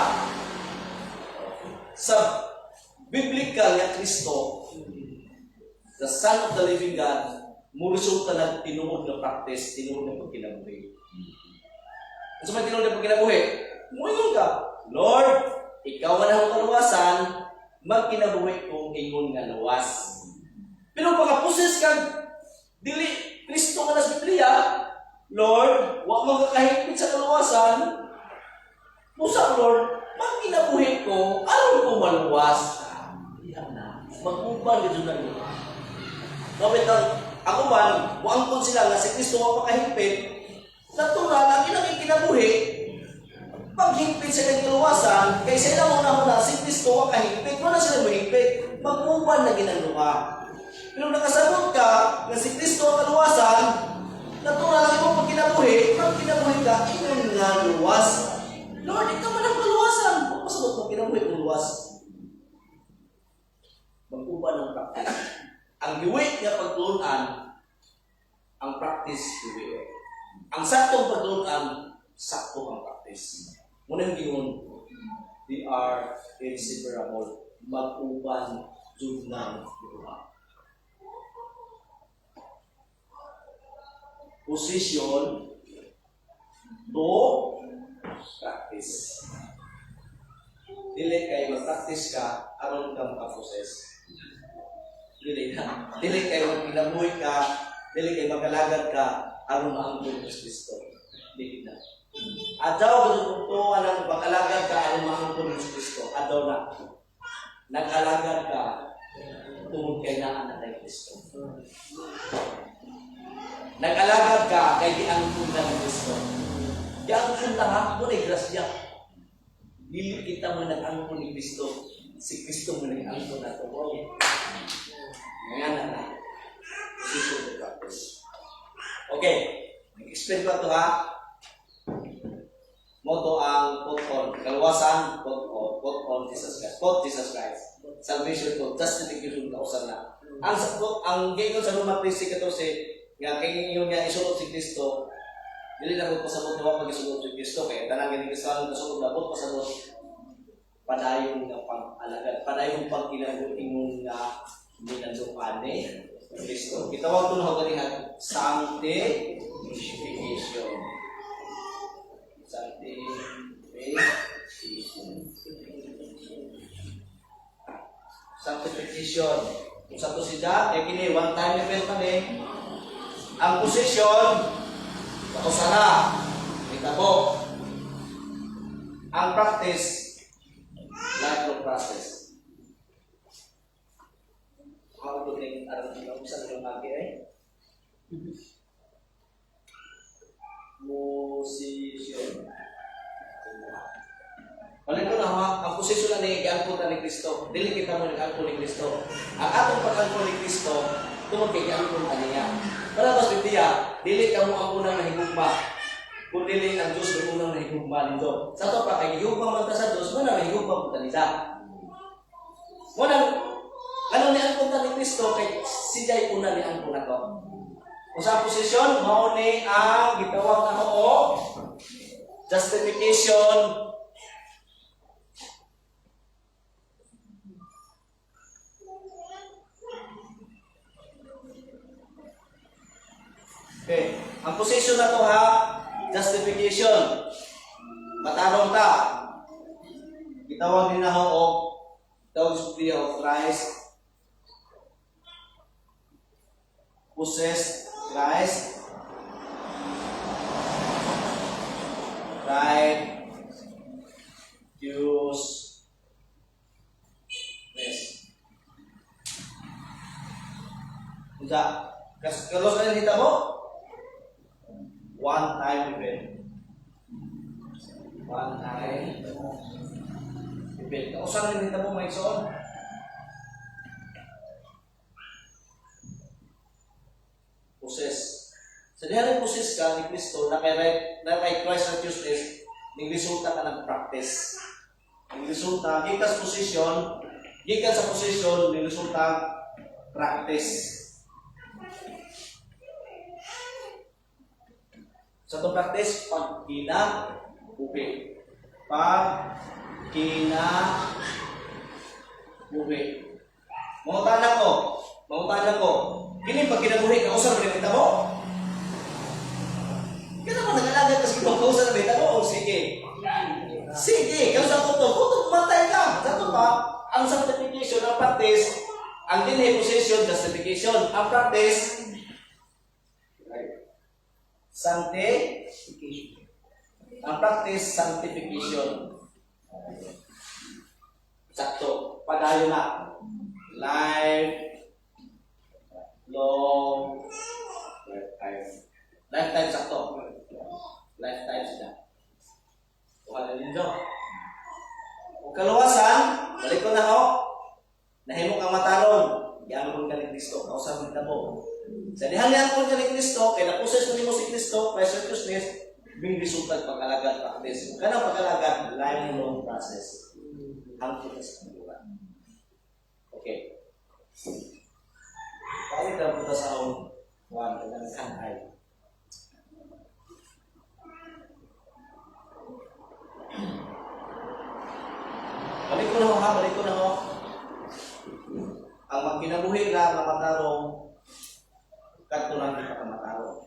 sa biblical nga Kristo, the Son of the Living God, mo resulta ng tinuod na practice, tinuod na pagkinabuhi. Ano sa tinuod na pagkinabuhi? Muingon ka, Lord, ikaw man ang kaluwasan, magkinabuhi kong ingon nga luwas. Pero pagkapusis ka, dili Kristo nga nas Biblia, Lord, wa magkakahigpit sa kaluwasan, musa Lord, magkinabuhi ko, aron ko maluwas. Yan na. Mag-uban dito na nyo. Kapit ako man, waangkon sila nga si Kristo wa makahigpit, natural, ang ilang ikinabuhi, paghigpit sa kanyang kaluwasan, kaya sa ilang una-una, si Kristo wa kahigpit, wala sila mahigpit, mag-uban na ginagawa. Pero nakasagot ka na si Kristo ang kaluwasan, natural ang imong pagkinabuhi, pag kinabuhi ka, ingon nga luwas. Lord, ikaw man ang kaluwasan. Kung masagot mo, kinabuhi mong luwas. Mag-uban ng practice. Ang giwit nga pagtulunan, ang practice giwit. Ang saktong pagtulunan, sakto ang practice. Muna yung gingon, they are inseparable. Mag-uban jud ng duha. Position to practice. Dili kay mag-practice ka, aron ka makaposes. Dili kay mag-pinabuhi ka, dili kay mag-alagad ka, aron maangkon sa Kristo. Dili na. Adaw gusto ang mag-alagad ka, aron maangkon sa Kristo. Adaw na. Nag-alagad ka, tungod kay naanak kay Kristo. Nag-alagad ka, kay diangkon ka ng Kristo. Diangkon na ha, muna grasya. Dili kita mo nag-angkon ni Kristo. Si Kristo mo nag-angkon na ito. Ngayon na. Position to practice. Okay. Nag-explain ko ito ha. Moto ang put on. Kaluwasan, put on Jesus Christ. Put Jesus Christ. Salvation to. Justification kausan na. Ang gingon sa Roma 3:14, nga kay inyo nga isulod si Kristo, dili na mo pasabot na pag isulod si Kristo, kaya tanang gini Kristo ang kasulod na po pasabot padayon nga pag-alagad, padayon pag-kinabuting mong nga minandukan ni Kristo. Kitawag ito na ako galing sanctification. Sanctification. Kung sa to siya, kaya kini, one time event man eh. Ang position, ako sana, itabo. Ang practice, lifelong process. How to think, alam mo sa ng lagi eh? Position. Balik ko na ha, ang posisyon na nag-alpo ni Kristo. Dili kita mo nag-alpo ni Kristo. Ang atong pag-alpo ni Kristo, tumag kay-alpo ka niya. Para mas bitiya, dili ka mo ang unang nahigugma. Kung dili ang Diyos ang unang nahigugma nito. Sa ito pa, kay higugma man ta sa Diyos, muna nahigugma po ta nila. Muna, ano ni alpo ta ni Kristo, kay siya'y una ni alpo na to. Kung sa posisyon, mauni ang gitawag na o justification. Okay. Ang position na to ha, justification. Matarong ta. Gitawag din na ho o tawag sa of Christ. Possess Christ. Right. Use. Yes. Unsa? Kalau kalian kita mo? One time event. One time event. Kung saan rin mo may soon? Possess. Sa diyan possess ka ni Kristo na kay Christ righteousness, nagresulta ka ng practice. Nagresulta, gikas position, gikas sa position, nagresulta practice. Sa itong practice, pagkinabuhi. Pagkinabuhi. Mangutanan ko. Kini pagkinabuhi, kausap rin kita mo? Kaya naman nag-alagad kasi ito, kausap rin kita mo? Sige. Sige, kausap ko ito. Kung matay ka. Sa ito pa, ang sanctification, ang practice, ang dinhi position, justification. Ang practice, sanctification. Ang practice, sanctification. Sakto. Padayo na. Life, long, lifetime. Lifetime sakto. Lifetime siya. Tuhan din dyan. Kung kaluwasan, balik ko na ho. Nahimo kang matarong. Yan kung ka ni Kristo. Kausap kita mo. Sa dihanyan kung ka ni Kristo, kaya naposes mo si Kristo, Christ righteousness, bing resultad pag-alagad practice. Kung ka na pag-alagad, lifelong process. Ang tigas ng buwan. Okay. Kaya ito punta sa akong one, kailangan ay. Balik ko na ho. Ang magkinabuhi lang na matarong, kadto lang kita ka matarong.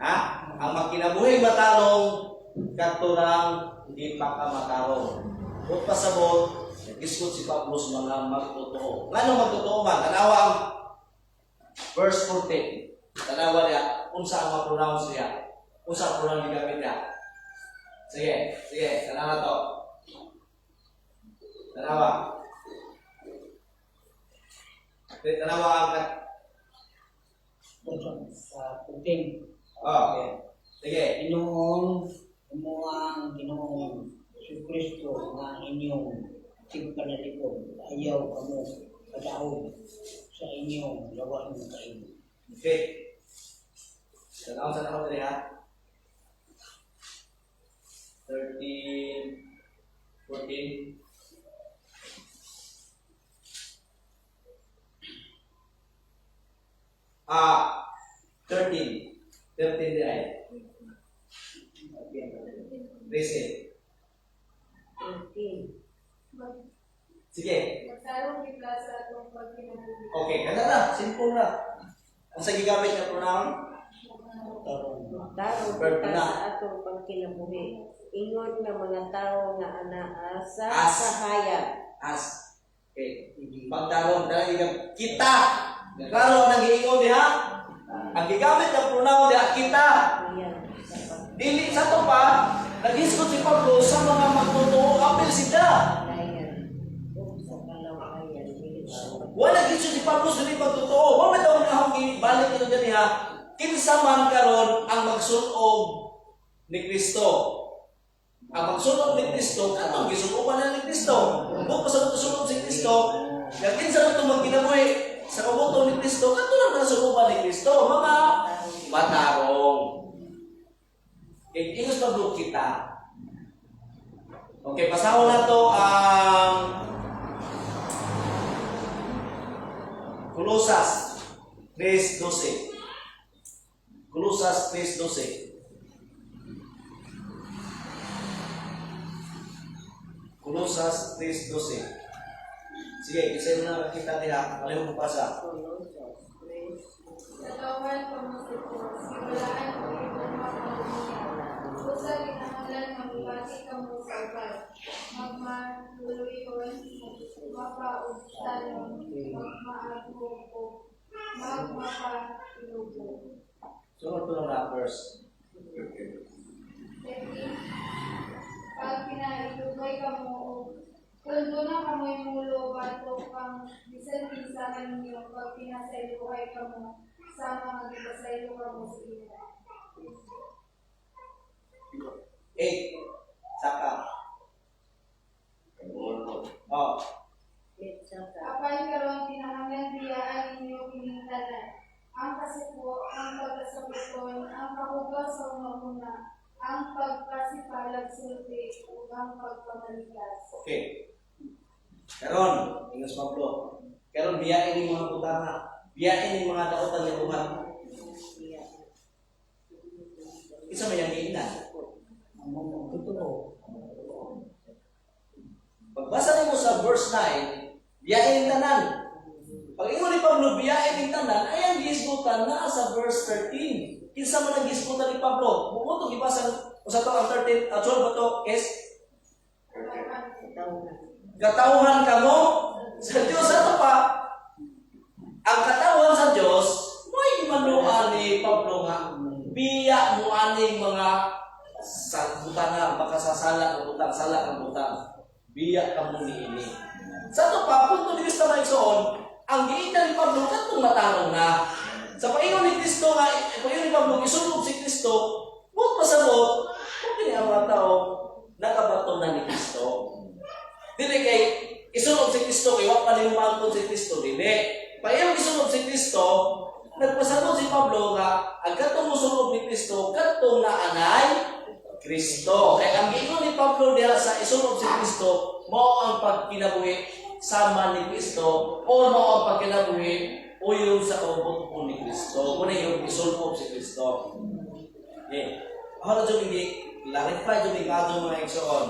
Ha? Ang magkinabuhi matarong, kadto lang hindi pa ka matarong. Kung pasabot, nag-iskot si Pablo sa mga magtotoo. Nga nung magtotoo man, tanawa ang verse 14. Tanawa niya, kung saan ma-pronounce niya, kung saan pronounce niya gamit niya. Sige, tanawa to. Tanawa ang sa puting. okay. Sige. Ginoong si Kristo nga inyong tigpanalipod, ayaw kamo padaog sa inyong lawas ng kain. Okay. Tanawa sa tanawa rin ha. 13, 14. Ah, 13. 13 din ay. Listen. 13. Sige. Magtarong kita sa atong pagkinabuhi. Okay, kaya na. Simple na. Ang sa gigamit na pronoun, Tarong Verb kita na. sa atong pagkinabuhi. Ingon nga mga tao nga anaa sa As. kahayag. as. Okay. Pagtarong dahil kita. Klaro ang nag-iingon diha. Ang gigamit ng pronoun diha, kita. Ayan. Sa pagkinabuhi. Dili sa to pa, nag-isgot si Pablo sa mga magtotoo, apil sila. O sa kalawayan. Wala gid si Pablo sa mga magtotoo. Wa man daw nga balik ito diha. Kinsa man karon ang magsunog ni Kristo. Ang magsunog ni Kristo, katong gisunugan na ni Kristo. Kung pasabot sunog si Kristo, kaya kinsa man itong magkinabuhi sa kabuto ni Kristo, kato lang na sunugan ni Kristo. Mga matarong. Ingos Pablo kita. Okay, pasahon na to ang Kolosas 3:12. Kolosas 3:12. Kolosas 3:12. Sige, isa mo na kita nila. Pareho mo pasa. Katawan ko mo sa Diyos, simulaan ko itong makalumiya. Usa kinahanglan magbati ka mo sa uban. Magmaluyon, mapaugtanon, magmaagong ko, magmapailubo. Sunod to na verse. Pag pinailugay ka mo, kung doon na kamoy mulo, bato kang bisan pinsahan niyo, pag pinasailuhay ka mo, sama magipasailu ka mo sa iyo. 8. Saka. Oh. Apan karon pinahanglan biyaan ninyo kinintanan. Ang kasipo, ang pagkasabuton, ang kahugaw sa una, ang pagkasipalag sulti, ug ang pagpamalikas. Okay. Karon, ingos Pablo. Karon biyain ni mga putana. Biyain ni mga daotan ni Tuhan. Isa man yang giinan. Ang mga totoo. Pagbasa nimo sa verse 9, biyain tanan. Pag ingon ni Pablo biyain ning tanan, ay ang gisgutan na sa verse 13. Kinsa man ang gisgutan ni Pablo? Bumo to gibasa usa to ang 13, 12 ba to? Yes. Katawhan kamo sa Dios ato pa. Ang katawhan sa Dios, mo'y manuan ni Pablo nga biya mo aning mga sa butana makasasala ng butang sala ng butang. Biya ka mo niini. Sa ito pa, punto ni Kristo na igsoon, ang giita ni Pablo katong matarong na. Sa paingon ni Kristo nga, paingon ni Pablo, isunog si Kristo, huwag pasabot, kung kini ang mga tao, nakabato na ni Kristo. Dili kay, isunog si Kristo, kay wak pa ni umangkot si Kristo, dili. Paingon isunog si Kristo, nagpasabot si Pablo nga, ang katong musunog ni Kristo, katong naanay, Kristo. Kaya ang giingon ni Pablo diha sa isunod si Kristo, mao ang pagkinabuhi sama ni Kristo o mao ang pagkinabuhi uyon sa kabubuton ni Kristo. Muna yung isunod si Kristo. Okay. Ako na dyan hindi, clarify dyan yung mga igsoon.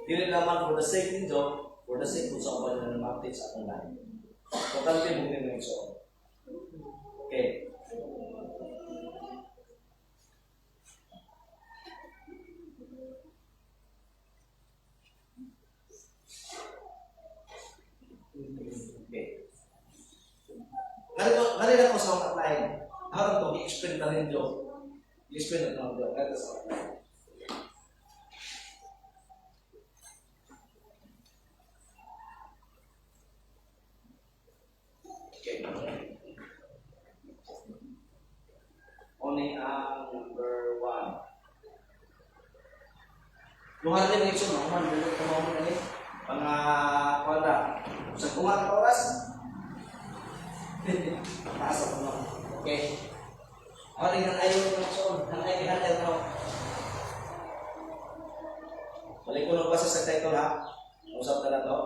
Dili naman for the sake nito, for the sake kung sa uban na namapit sa akong lahat. Totally mo din mga igsoon. Okay. Okay. Narito ko sa mga apply. Harap ko, i-explain na rin Diyo. I-explain na rin Diyo. Narito sa apply. Okay. Only ang number 1. Yung harap din ng no? Man, dito ko mo na mga kwanda. Sa kumat ka oras? Pasok ko na. Okay. Ako rin ang ayaw ng soon. Ang ayaw ng ayaw. Balik ko nung basa sa title ha. Usap na to.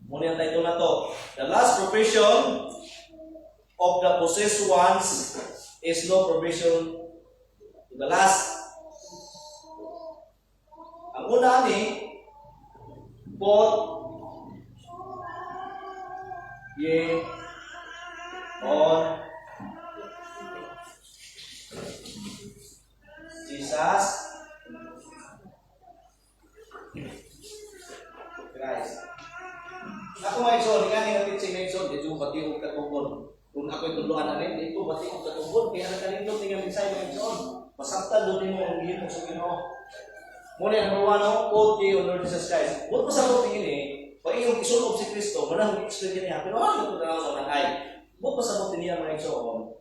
Muna yung title na to. The last provision of the possessed ones is no provision to the last. Ang una ni, Put ye on Jesus Christ. Ako mga igsoon, nga ni natin si Megson, di ko pati yung katubon. Kung ako'y tuluan na rin, di ko pati yung katubon. Kaya nakalindot ni nga minsay mga igsoon. Masaktan doon mo ang gihit mo sa Ginoo. Muna yung number one, quote ye on Lord Jesus Christ. Huwag pa sa mga tingin eh, pag iyong isulob si Kristo, muna kong i-explain niya. Pero ano ito na lang sa manay? Huwag pa sa mga tingin mga igsoon.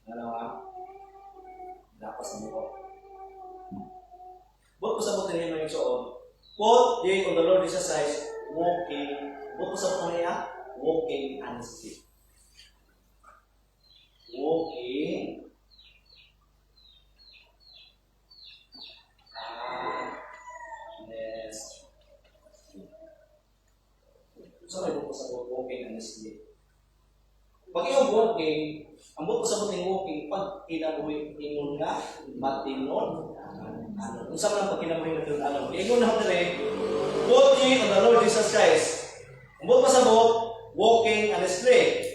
Ano ha? Dapas na mo. Huwag pa sa mga tingin mga igsoon. Quote ye on the Lord Jesus Christ, walking, huwag pa sa mga niya, walking honestly. Walking so may buko sa walking honestly. Pag iyong walking, ang buko sa buting walking, pag kinabuhi ingon nga, matinon. Kung saan lang pag kinabuhi nga doon, ano? Ingon na ko rin, walking on the Lord Jesus Christ. Ang buko sa buko, walking honestly.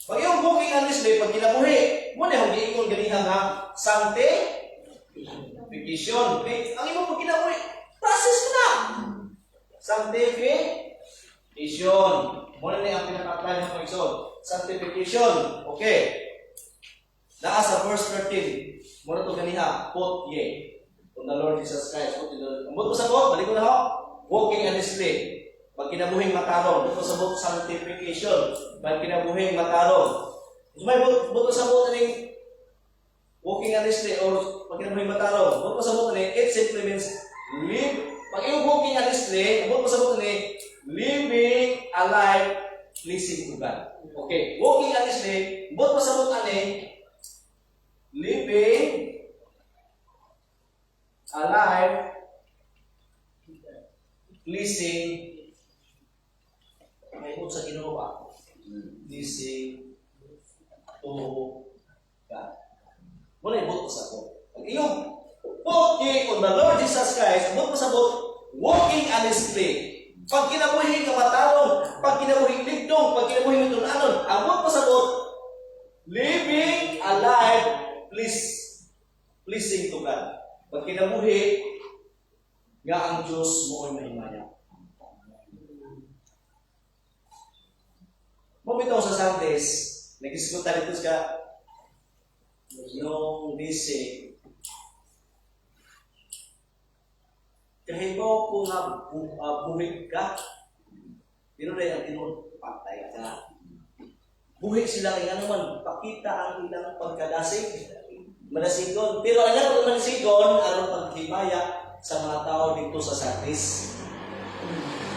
Pag iyong walking honestly, pag kinabuhi, muna yung giingon ganihan nga, sanctification. Ang iyong pag kinabuhi, process ko na. Sanctification. Muna na yung pinaka-apply ng pag-isod. Sanctification. Okay. Naa sa verse 13. Muna ito ganiha. Put ye. On the Lord Jesus Christ. Ambot ko sa bot. Balik ko na ho. Walking honestly. Pag kinabuhing mataron. Buto sa bot. Sanctification. Pag kinabuhing mataron. May buto sa bot ning walking honestly or pag kinabuhing mataron. Buto sa bot ning it simply means live. Pag yung walking honestly, buto sa bot ning living a life pleasing to God. Okay, walking honestly, buot pasabot ani living a life pleasing may buot sa Ginoo ba? Pleasing to God. Muna buot pasabot. Pag iyong put ye on the Lord Jesus Christ, buot pasabot walking honestly. Pag kinabuhi ka matalong, pag kinabuhi ligdong, pag kinabuhi mitunanon, ang buot pasabot, living a life pleasing to God. Pag kinabuhi, nga ang Diyos mo ay mahimaya. Mabitaw sa Sundays, nag-iskutan dito sa yung DC. Kahit mo kung buhig ka, pero rin ang tinuod, patay ka. Buhig sila kaya naman, pakita ang ilang pagkadasig, malasigon. Pero alam ko malasigon, ang paghimaya sa mga tao dito sa Sardis.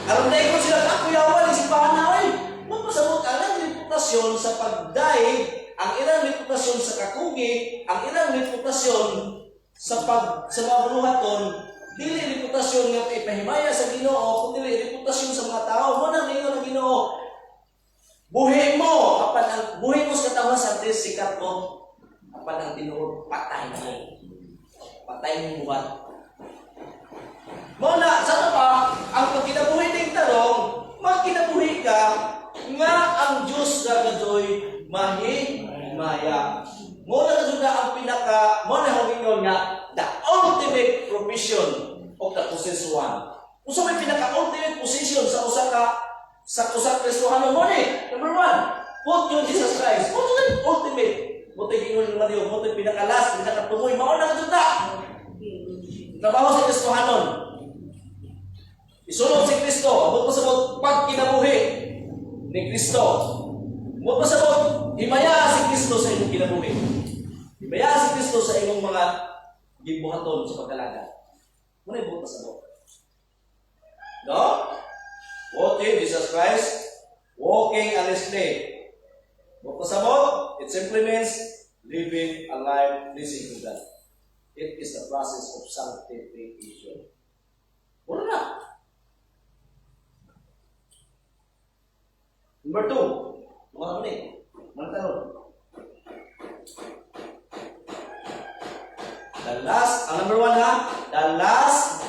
Alam na ikon sila, kakuyawan, isipahan na, ay, magpasabot ang reputasyon sa pagdaig, ang ilang reputasyon sa kakugi, ang ilang reputasyon sa mga buluhaton, dili reputasyon nga ipahimaya sa Ginoo, kundi reputasyon sa mga tao. Mo nang ingon ang Ginoo. Buhi mo, apan ang buhi mo sa katawan sa Diyos sikat mo. Apan ang tinuod patay mo. Patay mo buhat. Mo na sa pa ang pagkinabuhi ning tarong, magkinabuhi ka nga ang Dios gagadoy mahimaya. Mo na kadto ang pinaka mo na ingon nga the ultimate provision of the possessed one. Kung sa may pinaka-ultimate position sa usa Kristohano mo ni, number one, put you Jesus Christ. Mo ito ultimate. Mo ito gingon ng Mario, mo ito pinaka-last, pinaka-tumoy, mauna ka dito. Trabaho sa Kristohanon. Isunod si Kristo, mo pasabot pag kinabuhi ni Kristo. Mo pasabot, himaya si Kristo sa inyong kinabuhi. Himaya si Kristo sa inyong mga gibuhaton sa pagkalaga. Muna yung buot pasabot. No? Walking Jesus Christ, walking honestly. Buot pasabot, it simply means living a life pleasing to God. It is the process of sanctification. Muna na. Number 2, mga kami, mga tanong. The last, ang number 1 ha, the last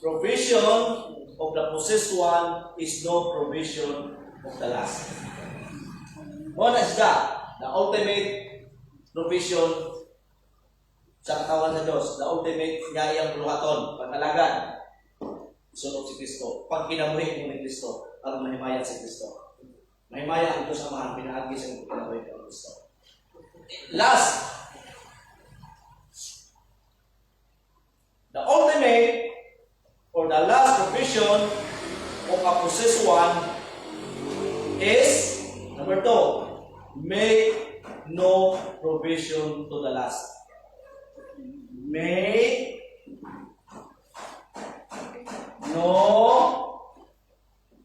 provision of the possessed one is no provision of the last. What is that? The ultimate provision sa katawan sa Diyos. The ultimate nga iyang buluhaton, pag-alagad. Sunod si Kristo. Pag kinabuhi mo ni Kristo, ang mahimaya si Kristo. Mahimaya ang Diyos Amahan, pinaagi sa iyong kinabuhi ni Kristo. Last, the ultimate or the last provision of a possessed one is, number 2, make no provision to the last. Make no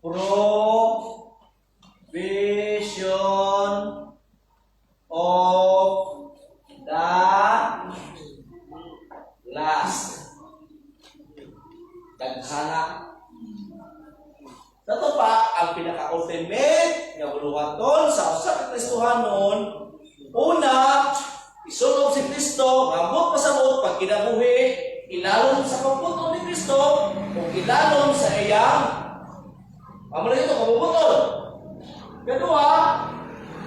provision of the last. Daghana. Dato pa ang pinaka-ultimate nga buluhaton sa usa ka Kristohanon. Una, isunog si Kristo, ngabot pasabot pag kinabuhi, ilalom sa kabubuton ni Kristo, o ilalom sa iyang pamula ito, kabubuton. Kedua,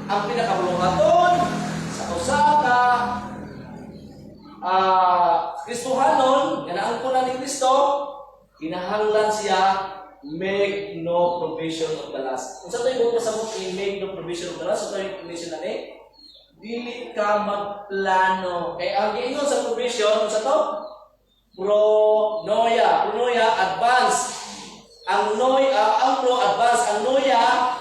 ang pinakabuluhaton sa usa ka Kristohanon, nga naangkunan ni Kristo, kinahanglan siya make no provision of the last. Kung sa ito yung pasabot, make no provision of the last, sa ito yung condition na dili ka magplano. Kaya ang giingon sa provision, sa to? Pronoia. Pronoia, advance. Ang pro, advance. Ang noia,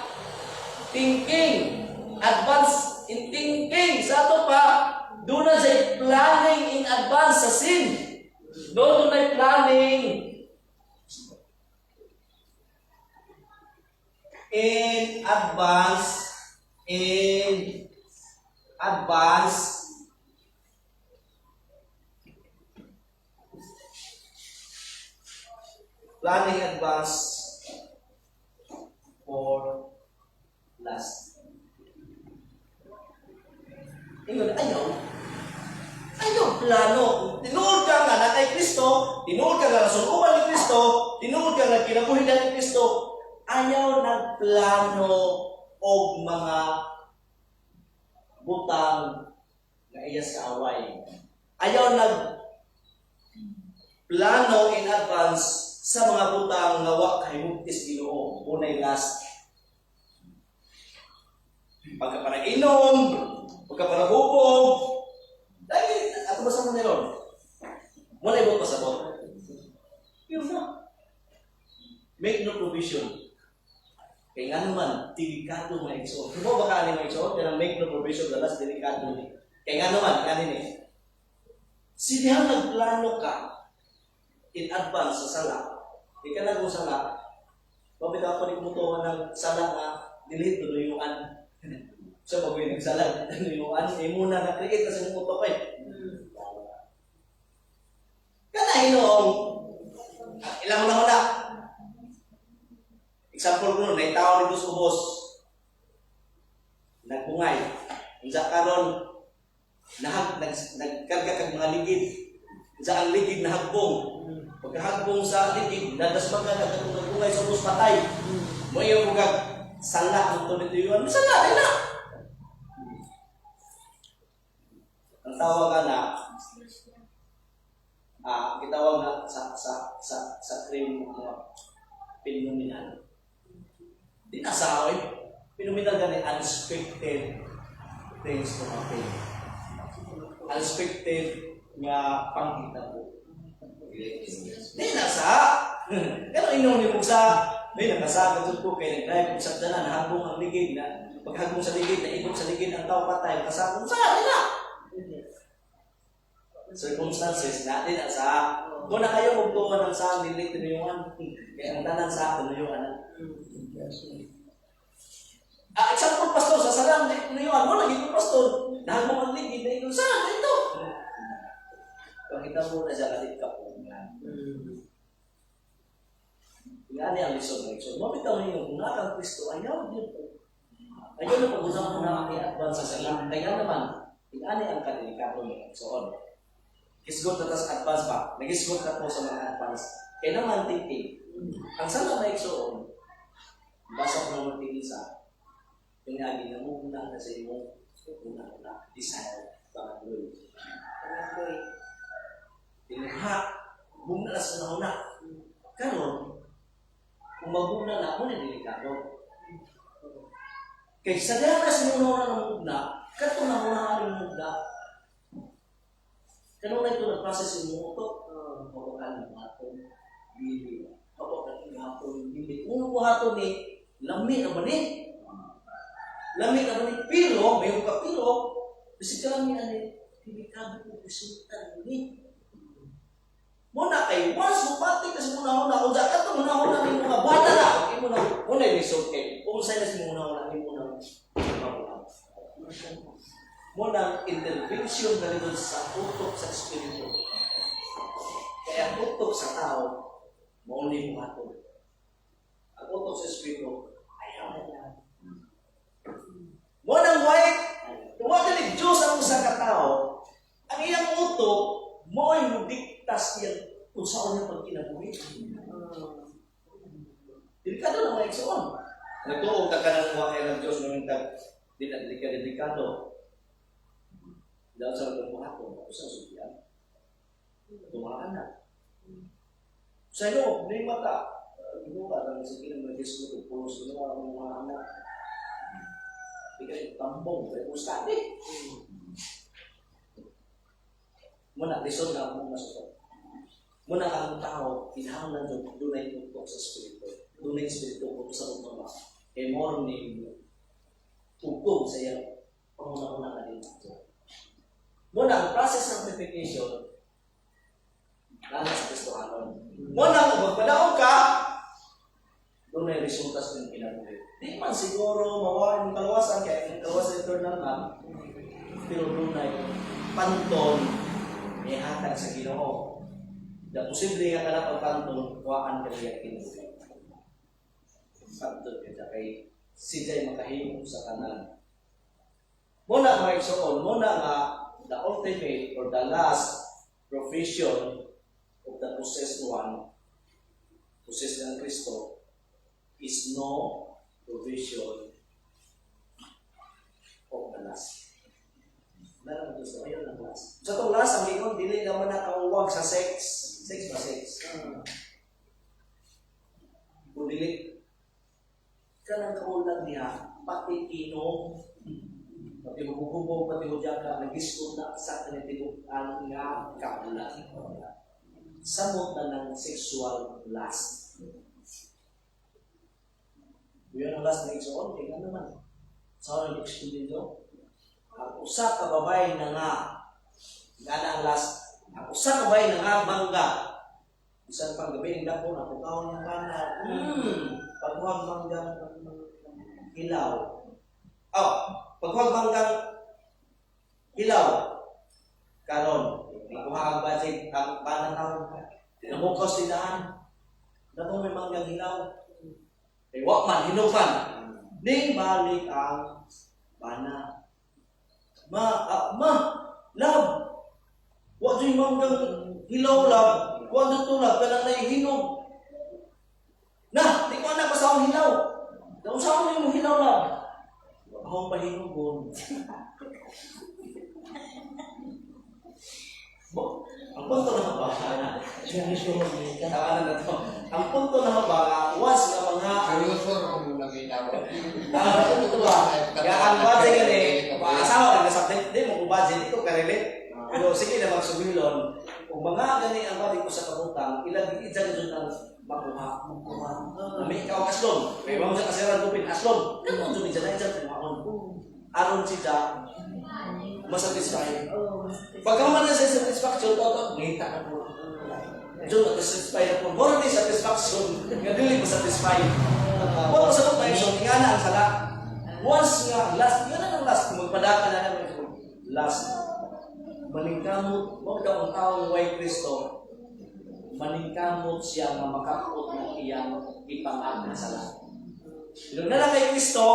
thinking. Advance in thinking. Sa to pa, doon na siya planning in advance sa sin. Doon na planning in advance planning advance for last. Ingon, ayaw plano. Tinuod ka nga na kay Kristo, tinuod ka nga nasuluban ni Kristo, tinuod ka nga kinabuhi ni Kristo, ayaw nagplano og mga butang na iyas kaaway. Ayaw nagplano in advance sa mga butang nga wa kahimugtis Ginoo. Unay last. Pagka para inom, pagka para bubog, dahil ato ba sa mga nilon? Wala ibot pa sa bot. Yun na. Make no provision. Kaya nga naman, delikado mga igsoon. Kung ba ka mga igsoon, kaya make no provision, dalas delikado ni. Kaya nga naman, kanin eh. Sinihang nagplano ka in advance sa sala. Di ka nagong sala. Pabita pa rin mutuhan ng sala na dilito nuyuan. So, pag may nagsala, nuyuan, eh muna na-create na sa muto ko eh. Kanahin noong, ilang una-una, example ko nun, may tao rin sa ubos. Nagbungay. Unsa karon nagkarga kag mga ligid. Unsa ang ligid na hagbong. Pagkahagbong sa ligid, nadasman ka katong nagbungay sa ubos patay. Mo iyo kag sala ang tunod yun. Sala din na. Ang tawag ka na gitawag na sa cream phenomenon. Di nasahoy, phenomenal gani unexpected things to happen. Unexpected nga pangkita po. Di nasa. Pero inom ni Mugsa, may nakasagad ko kay nag-drive sa dala, nahabong ang ligid na paghabong sa ligid, naikot sa ligid ang tao patay, nakasagad sa nila. Circumstances natin sa kung na kayo magtuwa ng sa nilit tinuyuan, kaya ang tanan sa tinuyuan. Example, pastor, sa salam, tinuyuan mo, naging pastor, nahabong ang ligid, na ito, saan, ito? Pagkita mo na siya kalit kapungan. Nga ang lisod ng lisod. Mabitaw niyo, kung nakang Kristo, ayaw dito. Ayaw na pag-usap mo na i-advance sa salam. Kaya naman, ang kadelikado ng Kristoon. Kisgot na tas advance ba? Nagisgot na po sa mga advance. Kaya naman thinking. Ang sana na iksoon, basa ko naman tingin sa yung naging na muna kasi mo una desire para doon. Tinha, muna na sa una. Karon, kung magmuna na, muna delikado. Kaya sa dahil na sinunaw ng mugna, kato na muna ang mugna. Kano na ito nag-process yung muto? Mawakan ng hatong bili. Mawakan ng hatong bili. Kung mo hatong ni, lami na ba ni? Lami na ba ni? Pero, may yung kapiro, kasi ka lami na ni, delikado po resulta ni. Muna kay, once mo pati kasi muna-una, kung dyan ka ito muna-una ni mga bata na. Muna yung result kayo. Kung sa'yo na si muna-una ni muna muna intervention na rin sa utok sa Espiritu. Kaya utok sa tao, mauli mo ato. Ang utok sa Espiritu, ayaw. Muna white, tuwagan ni Diyos ang usa ka tao, ang iyang utok, mo ay mudiktas niya kung saan niya pagkinabuhi. Delikado na mga eksoon. Nagtuog ka ng wakay ng Diyos nung di na delikado. Dahil sa mga hapon, sa subiyan, tumakan na. Sa iyo, may mata. Ginuha lang sa kinamagis mo ito, pulos ginawa ng mga anak. Hindi ka tambong, kaya ustadi. Muna, lisod na ang mga suko. Muna ang tao, kinahanglan doon ay tutok sa Espiritu. Doon ay Espiritu kung sa mga. Kaya morning, tugtog sa iyo. Panguna-una na din ito. Muna, ang process ng purification, lalo sa Kristohanon. Muna, kung magpadaog ka, doon ay resulta sa yung kinabuhi. Di man siguro mawala yung kalawasan, kaya yung kalawasan eternal man, pero doon ay panton, may hatag sa Ginoo. Na posible nga kalap ang panton, kuhaan ka niya kinabuhi. Panton ka kay sijay makahimong sa kanan. Muna, mga iksoon, muna nga, the ultimate or the last provision of the possessed one, possessed ng Kristo, is no provision of the last. Meron mo gusto, ayun ang last. Sa itong last, ang ingon, dili naman nakauwag sa sex. Sex ba sex? Kung dili, ka nang kaulang niya, pati inom, pati hubog-hubog, pati hudyaga, nag-iskot na sa kanitiguan nga kaulan. Samot na ng sexual lust. Yun ang last na iksoon, kaya naman. Sa ang experience dito, ang usa ka babay na nga ang last, ang usa ka babay na nga bangga. Isang panggabi, ang dapo na, pukaw ng bana, paghuwag manggang hilaw. Paghuwag manggang hilaw. Karon, ikuha ang budget, ang pananaw, tinamukos tindahan. Dapo may manggang hilaw. Wakman, hinupan. Ning balik ang bana. Love. Wa dyan manggang hilaw love. Wa dyan tulad ka lang na hinog. Na, di ko anak pasawang hilaw. Nausawang yung hilaw love. Akong pahinugon. Ang punto na ba? Ang punto na ba? Was na mga... Seryoso kung nabitaw. Ito ba? Kaya ang budget yan asawa ka na subject, hindi mo kung budget, ito ka-relate. Pero sige na magsumilon, kung mga gani ang budget ko sa kabutang, ilang dyan dyan ang makuha. May ikaw aslon. May mga dyan kasiran kupin, aslon. Ganun dyan dyan dyan tumakon. Aron siya, masatisfy. Pagka man na sa satisfaction, toto, ngita na po. Diyon, satisfy na po. More than satisfaction, nga dili mo satisfy. Kung sa mga ito, nga na ang sala. Once nga, last, yun na ang last. Kung magpadaka na naman ito, last. Maningkamot, huwag daw ang taong way Kristo, maningkamot siya na makakot ng iyang ipangag na sala. Pero na lang kay Kristo,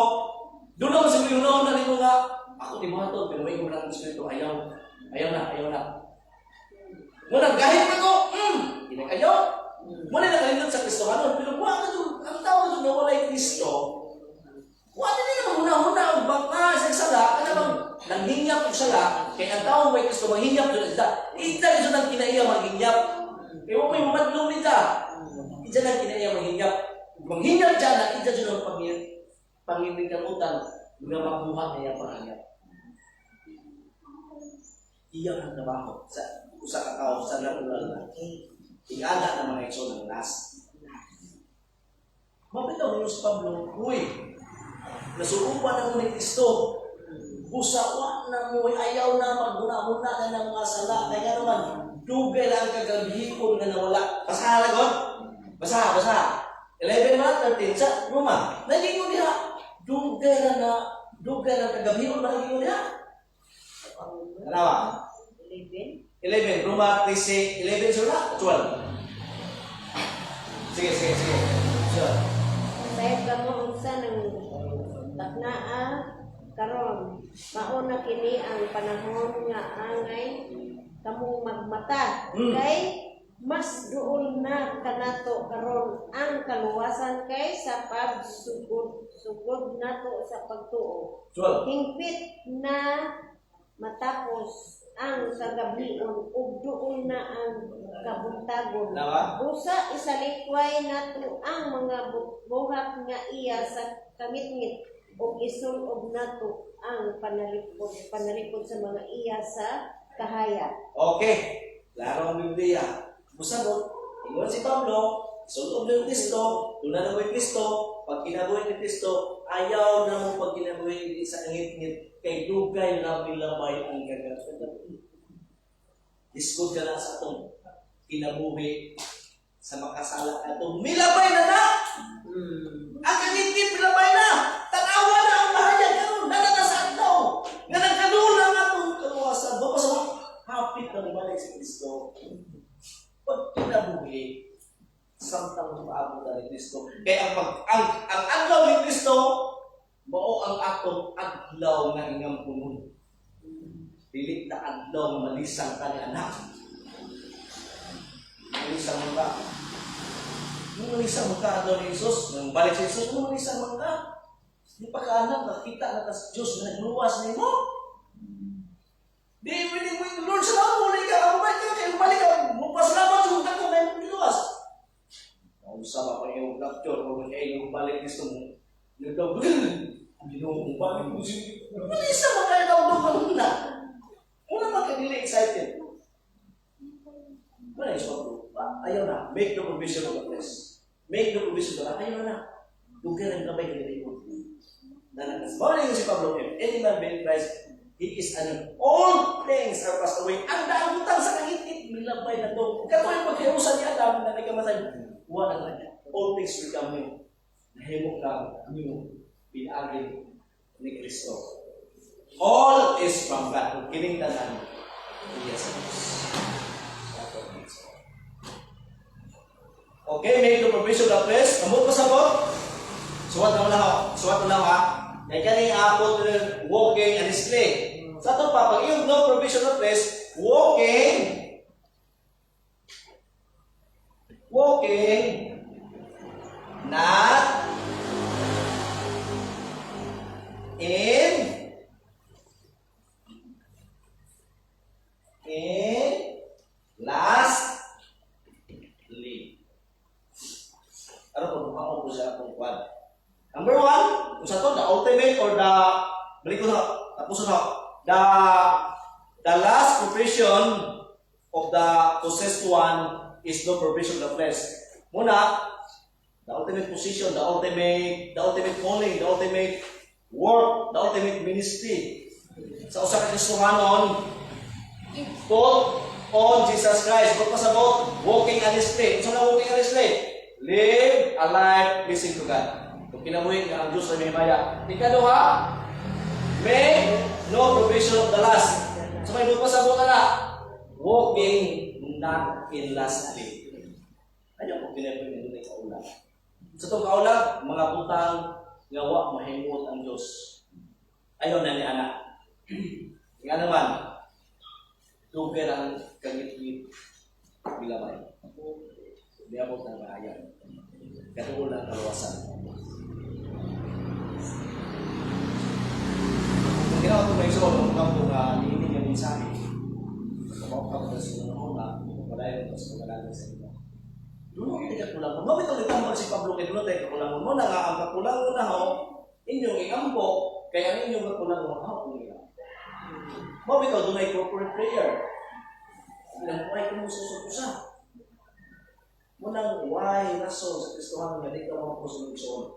doon naman sa minunaw na nito nga, ako di mga ito, pero may kumula ng Espiritu, ayaw na. Muna, kahit pa ko, hindi kayo. Muna nakalindot sa Kristo kanon. Pero wala ka doon, ang tao doon na walay Kristo, wala nila muna-muna ang baka sa sala, ka namang nanghinyap ang sala, kaya ang tao may Kristo, manghinyap doon. Ita ito nang kinaiya manghinyap. Kaya huwag may mamadlong nita. Ita nang kinaiya manghinyap. Manghinyap dyan na, ita dyan ang panginigamutan, mga magbuhat na yung panghanyap. Iyan ang trabaho sa usa ka tao sa natural na ingana ng mga iso ng las. Mabitaw ninyo si Pablo, uy, nasurupan na mo ni Kristo, busawa na mo, ayaw na maguna-una na ng mga sala, kaya naman, dugay lang kagabihipon na nawala. Basahan na God? Basa. 11:13 sa Roma. Naging mo niya, dugay lang kagabihipon na naging mo niya. Kanawa? 11, Roma 13, 11 sila? 12. Sige. Sure. Sayad ka mo unsa ng taknaa karon. Mauna kini ang panahon nga angay kamong magmata. Kay mas duol na kanato karon ang kaluwasan kay sa pagsugod nato sa pagtuo. 12. Hingpit na matapos ang kagabion ug duol na ang kabuntagon. Nawa? Usa isalikway nato ang mga buhat nga iya sa kamitngit ug isul-ob nato ang panalipod sa mga iya sa kahaya. Okay. Klaro ang Biblia. Musabot, ingon si Pablo, sulod ng Kristo, tuna na mo yung Kristo, pag kinabuhi ni Kristo, ayaw na mo pag kinabuhi sa ngit-ngit, kay dugay labay ang gagawin. Discord ka na sa itong kinabuhi sa makasala na itong milabay na! Ang kangit-ngit, milabay na! Tanawa na ang bahayag karon nananasan daw! Nga nagkanulang na itong kaluwasan. Baka sa hapit na bumalik si Kristo. Pag kinabuhi, samtang maabot na ni Kristo. Kaya ang adlaw ni Kristo, mao ang atong adlaw nga ingam punon. Dili na adlaw nga malisang ka ni anak. Malisang mo ka. Nung malisang mo ka, adlaw ni Jesus, nung balik si Jesus, nung malisang mo ka. Di pa ka anak, nakita na tas Diyos na nagluwas ni mo. Di pwede mo yung Lord sa mga muli ka, ang balik ka, kayo balik ka, mupasalamat yung ka kung may nagluwas. Kung sama pa yung rapture, kung yung balik gusto mo, nagdaw, hindi nung balik mo siya. Malisa mo kayo daw doon kanina. Una magkanila excited. Wala yung swapro. Ayaw na. Make the provision of the place. Make the provision of the place. Ayaw na. Dugay ang gabay ka nila yun. Mawala yung si Pablo, if any man be in Christ, he is anon. All things are passed away. Ang daangutan sa kangit-it, milabay na doon. Kato yung pagkaiusan ni Adam na nagkamatay. Wala na niya. All things become new. Nahimok lang new. Pinagin ni Kristo. All is from God. Kining tanan. Yes. Okay, make the provision of place. Amot pa sa mo? Suwat mo lang ha. May kaning apot walking and display. Sa ito pa, pag yung no provision of place, walking, not in lastly. Ano po, mukha ko siya kung kwan. Number 1, kung sa to, the ultimate or the, balik ko na, tapos na, the last provision of the possessed one is no provision of the flesh. Muna, the ultimate position, the ultimate calling, the ultimate work, the ultimate ministry. Sa usa ka Kristohanon, put on Jesus Christ. Put pasabot, walking honestly. So na walking honestly, live a life pleasing to God. Kung kinabuhin nga ang Diyos ay may maya. Ikaduha, make no provision of the last. So may pasabot na, walking not in lastly. Ano kung kinabuhin nito na kaulang? Sa itong kaulang, mga butang ngawa mahimot ang Diyos. Ayaw na ni anak. Nga naman, dugay ang kangit-ngit. gilabay. Di abot ng kaya. Katuol ang kaluwasan. Kung ginawa ko may solo, kung kampo nga niinig yung mensahe, kapag ka sa mga una, malayo ko sa mga sa inyo. Doon hindi ka kulang mo. Mabit ulit ang si Pablo kay Dulo tayo kakulang mo na nga ang kakulang mo na ho, inyong ikampo, kaya ang inyong kakulang mo ha, kung ilang. Mabit doon ay corporate prayer. Ilang po ay kumususok ko siya. Munang why rason sa Kristohan nga di ka mga pusunod-sunod.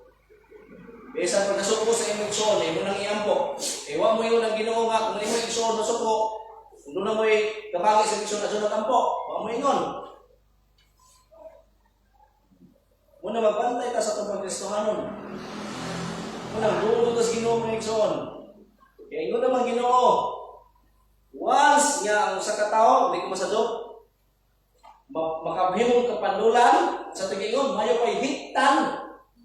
Bisan pag nasuko sa imong igsoon, munang iampo. Ewa mo yun ang Ginoo nga, kung imong igsoon nasuko, kung doon na mo'y kabagi sa igsoon na sunod ampo, wa mo ingon. Muna magbantay ka sa itong Kristohanon. Munang dulo ka sa Ginoo mga igsoon. Kaya ingon naman Ginoo, once nga ang sa katao, hindi ko masadok, makabhimong kapandulan sa tigingon, mayo pa'y hiktan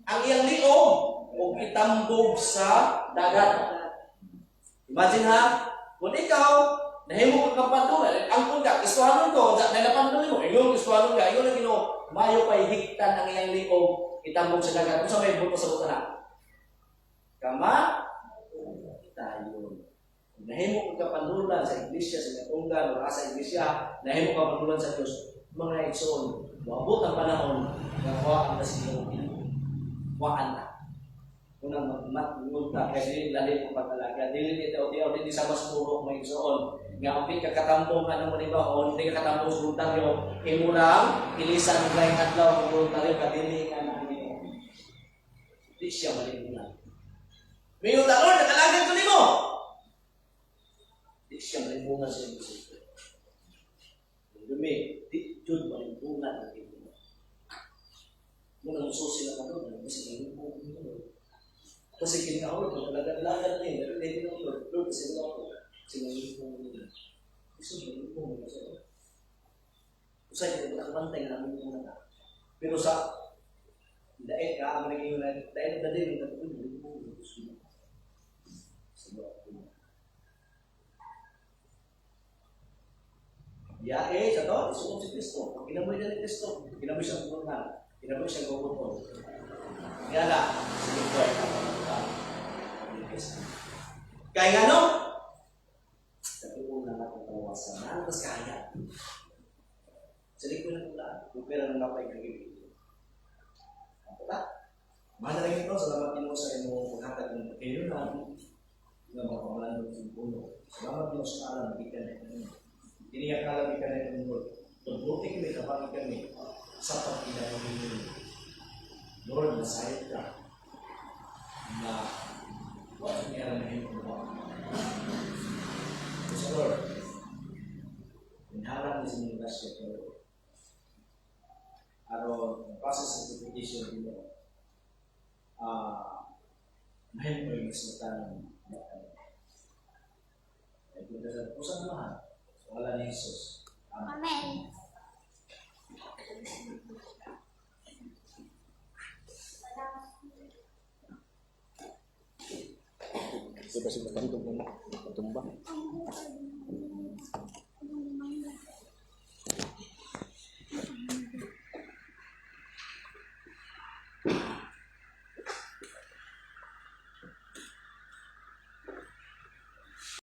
ang iyang liog o itambog sa dagat. Imagine ha, kung ikaw, nahimong ka kapandulan, ang kung ka, Kristohanon ko, nalapandulan mo, yung Kristohanon ka, yung Ginoo, mayo pa'y hiktan ang iyang liog, itambog sa dagat. Kung sa may buto sa buto na? Kama, tayo. Nahimo ka kapandulan sa iglesia, sa katunggan, o sa iglesia, nahimo ka kapandulan sa Diyos. Mga igsoon, maabot ang panahon na kuhaan na siya kuhaan na. Unang magmunta, kasi lalit ang pagkalaga. Dili ito, hindi sa mas puro mga igsoon. Nga, hindi ka katambong ng manibahon, hindi ka katambong sa voluntaryo, imurang, ilisan ng laing adlaw ng voluntaryo, kadili ka na niyo. Hindi siya malimunan. May utang, Lord, nakalagad ko nimo! Hindi siya malimunan sa iglesia. Dumi, di jud malimunan ang iglesia. Muna mususi na kami, kasi malimunan. Kasi kinahon ko, nalagad-lagad na yun, pero hindi ko Lord, kasi wala ko. Kasi malimunan nila. Gusto malimunan na siya. Usay ko, nakabantay na namin muna na. Pero sa daig ka, ang naging daig na din, malimunan. Gusto mo. Yae, sa to, isuot si Kristo. Pag kinamoy na ni Kristo, kinamoy siyang pumungan, kinamoy siyang gugutol. Kaya na, sige po ay kapag kaya nga no? Sabi ko na natin kawasan. Nalas kaya. Sa likod na kula, kung pera ng napay kagibig. Ako ba? Mahal na rin ito, salamat din mo sa iyong pagkatag ng pagkayo natin na mga pamalan ng puno. Salamat din mo sa alam, nagkikan na ito. Iniakala ka na yung Lord. Tugbuti kami kapag kami sa pagkinahin ninyo. Lord, nasayot ka na wala niya na yung mga. So Lord, inharap niya sa mga lasya ko. Araw, process of repetition dito. Mahal mo yung ismatan ng mga. Kung saan naman? Wala ni Jesus. Amen. Sudah sudah tadi tumbuh tumbuh.